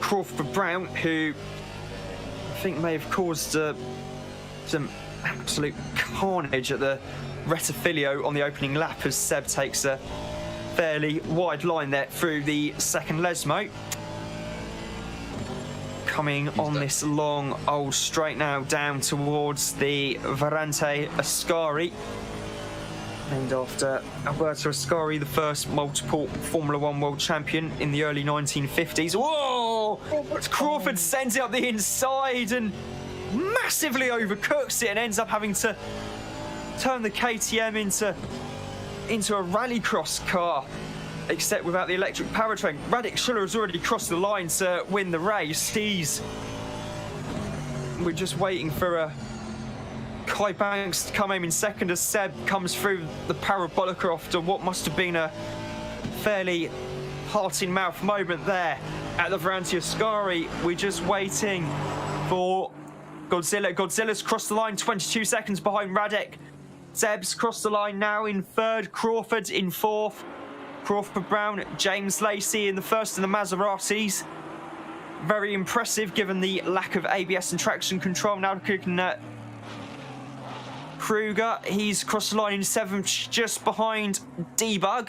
Crawford Brown, who I think may have caused some absolute carnage at the Rettifilio on the opening lap as Seb takes a fairly wide line there through the second Lesmo. Coming on this long old straight now down towards the Varante Ascari. Named after Alberto Ascari, the first multiple Formula One world champion in the early 1950s. Whoa! Crawford sends it up the inside and massively overcooks it and ends up having to turn the KTM into a rallycross car, except without the electric powertrain. Radek Schuller has already crossed the line to win the race. We're just waiting for Kai Banks to come home in second as Seb comes through the parabolic after what must have been a fairly heart-in-mouth moment there at the Varante Ascari. We're just waiting for Godzilla. Godzilla's crossed the line 22 seconds behind Radek. Seb's crossed the line now in third. Crawford in fourth. Crawford Brown, James Lacey in the first in the Maseratis. Very impressive given the lack of ABS and traction control. Now looking at Kruger, he's crossed the line in seventh, just behind Debug.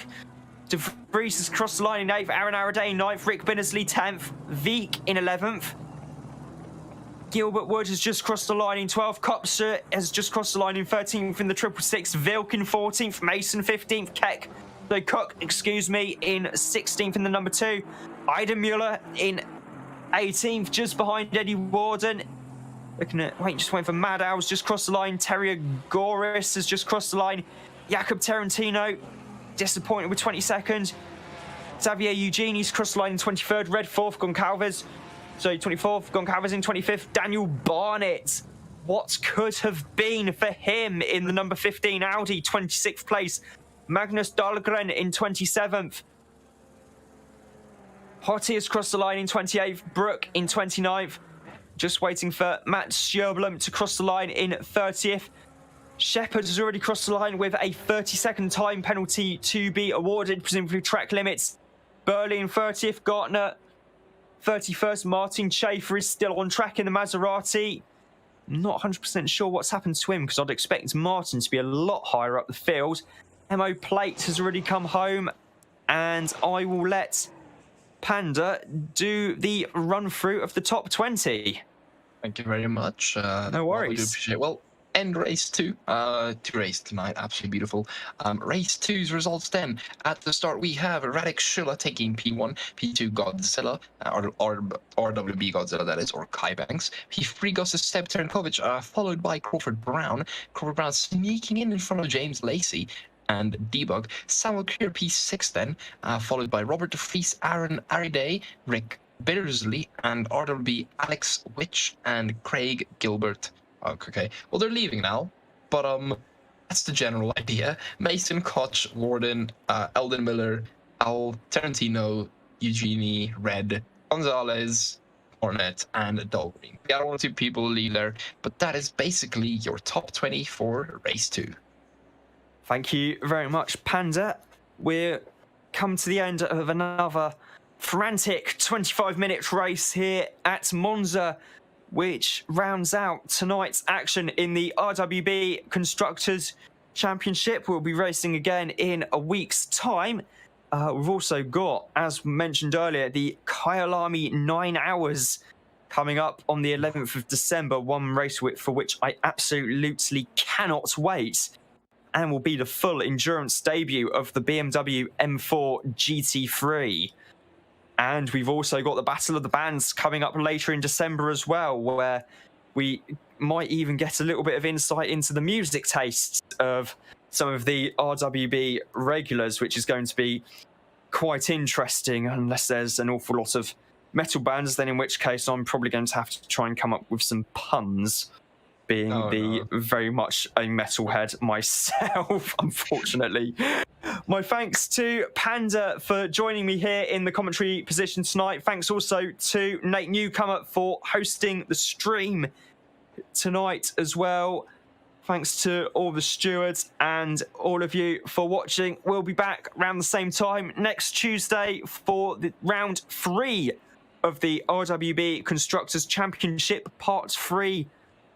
De Vries has crossed the line in eighth. Aaron Araday in ninth. Rick Binnersley 10th. Veek in 11th. Gilbert Wood has just crossed the line in 12th. Kopser has just crossed the line in 13th in the 666. Vilk in 14th. Mason 15th. Cook, in 16th in the number 2. Ida Mueller in 18th, just behind Eddie Warden. Just waiting for Mad Owls, just crossed the line. Terry Goris has just crossed the line. Jakob Tarantino, disappointed with 22nd. Xavier Eugeni's crossed the line in 23rd. Red 4th, 24th. Goncalves in 25th. Daniel Barnett. What could have been for him in the number 15 Audi, 26th place. Magnus Dahlgren in 27th. Hottie has crossed the line in 28th. Brook in 29th. Just waiting for Matt Sjöblom to cross the line in 30th. Shepard has already crossed the line with a 30-second time penalty to be awarded, presumably track limits. Burley in 30th. Gartner 31st. Martin Schaefer is still on track in the Maserati. Not 100% sure what's happened to him because I'd expect Martin to be a lot higher up the field. Mo Plate has already come home, and I will let Panda do the run-through of the top 20. Thank you very much. No worries. We do appreciate. Well, end race 2. 2 race tonight, absolutely beautiful. Race 2's results then. At the start, we have Radek Schuller taking P1, P2 Godzilla, or RWB Godzilla, that is, or Kai Banks. P3 goes to Seb Terenkovic, followed by Crawford Brown. Crawford Brown sneaking in front of James Lacey and Debug. Samuel Keir P6 then, followed by Robert De Vries, Aaron Ariday, Rick Bittersley, and RWB Alex Witch and Craig Gilbert. Okay, well, they're leaving now, but that's the general idea. Mason, Koch, Warden, Eldon Miller, Al, Tarantino, Eugenie, Red, Gonzalez, Hornet, and Dahlgreen. We got 1 or 2 people leave there, but that is basically your top 20 for race 2. Thank you very much, Panda. We're come to the end of another frantic 25-minute race here at Monza, which rounds out tonight's action in the RWB Constructors Championship. We'll be racing again in a week's time. We've also got, as mentioned earlier, the Kyalami 9 Hours coming up on the 11th of December, one race for which I absolutely cannot wait, and will be the full endurance debut of the BMW M4 GT3. And we've also got the Battle of the Bands coming up later in December as well, where we might even get a little bit of insight into the music tastes of some of the RWB regulars, which is going to be quite interesting, unless there's an awful lot of metal bands, then in which case I'm probably going to have to try and come up with some puns, being very much a metalhead myself, unfortunately. My thanks to Panda for joining me here in the commentary position tonight. Thanks also to Nate Newcomer for hosting the stream tonight as well. Thanks to all the stewards and all of you for watching. We'll be back around the same time next Tuesday for the round 3 of the RWB Constructors Championship, part 3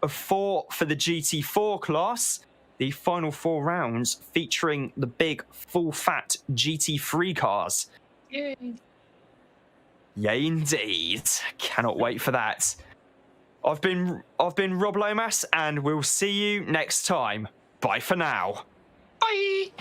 of 4 for the GT4 class. The final 4 rounds featuring the big full-fat GT3 cars. Yay! Yay, indeed! Cannot wait for that. I've been Rob Lomas, and we'll see you next time. Bye for now. Bye!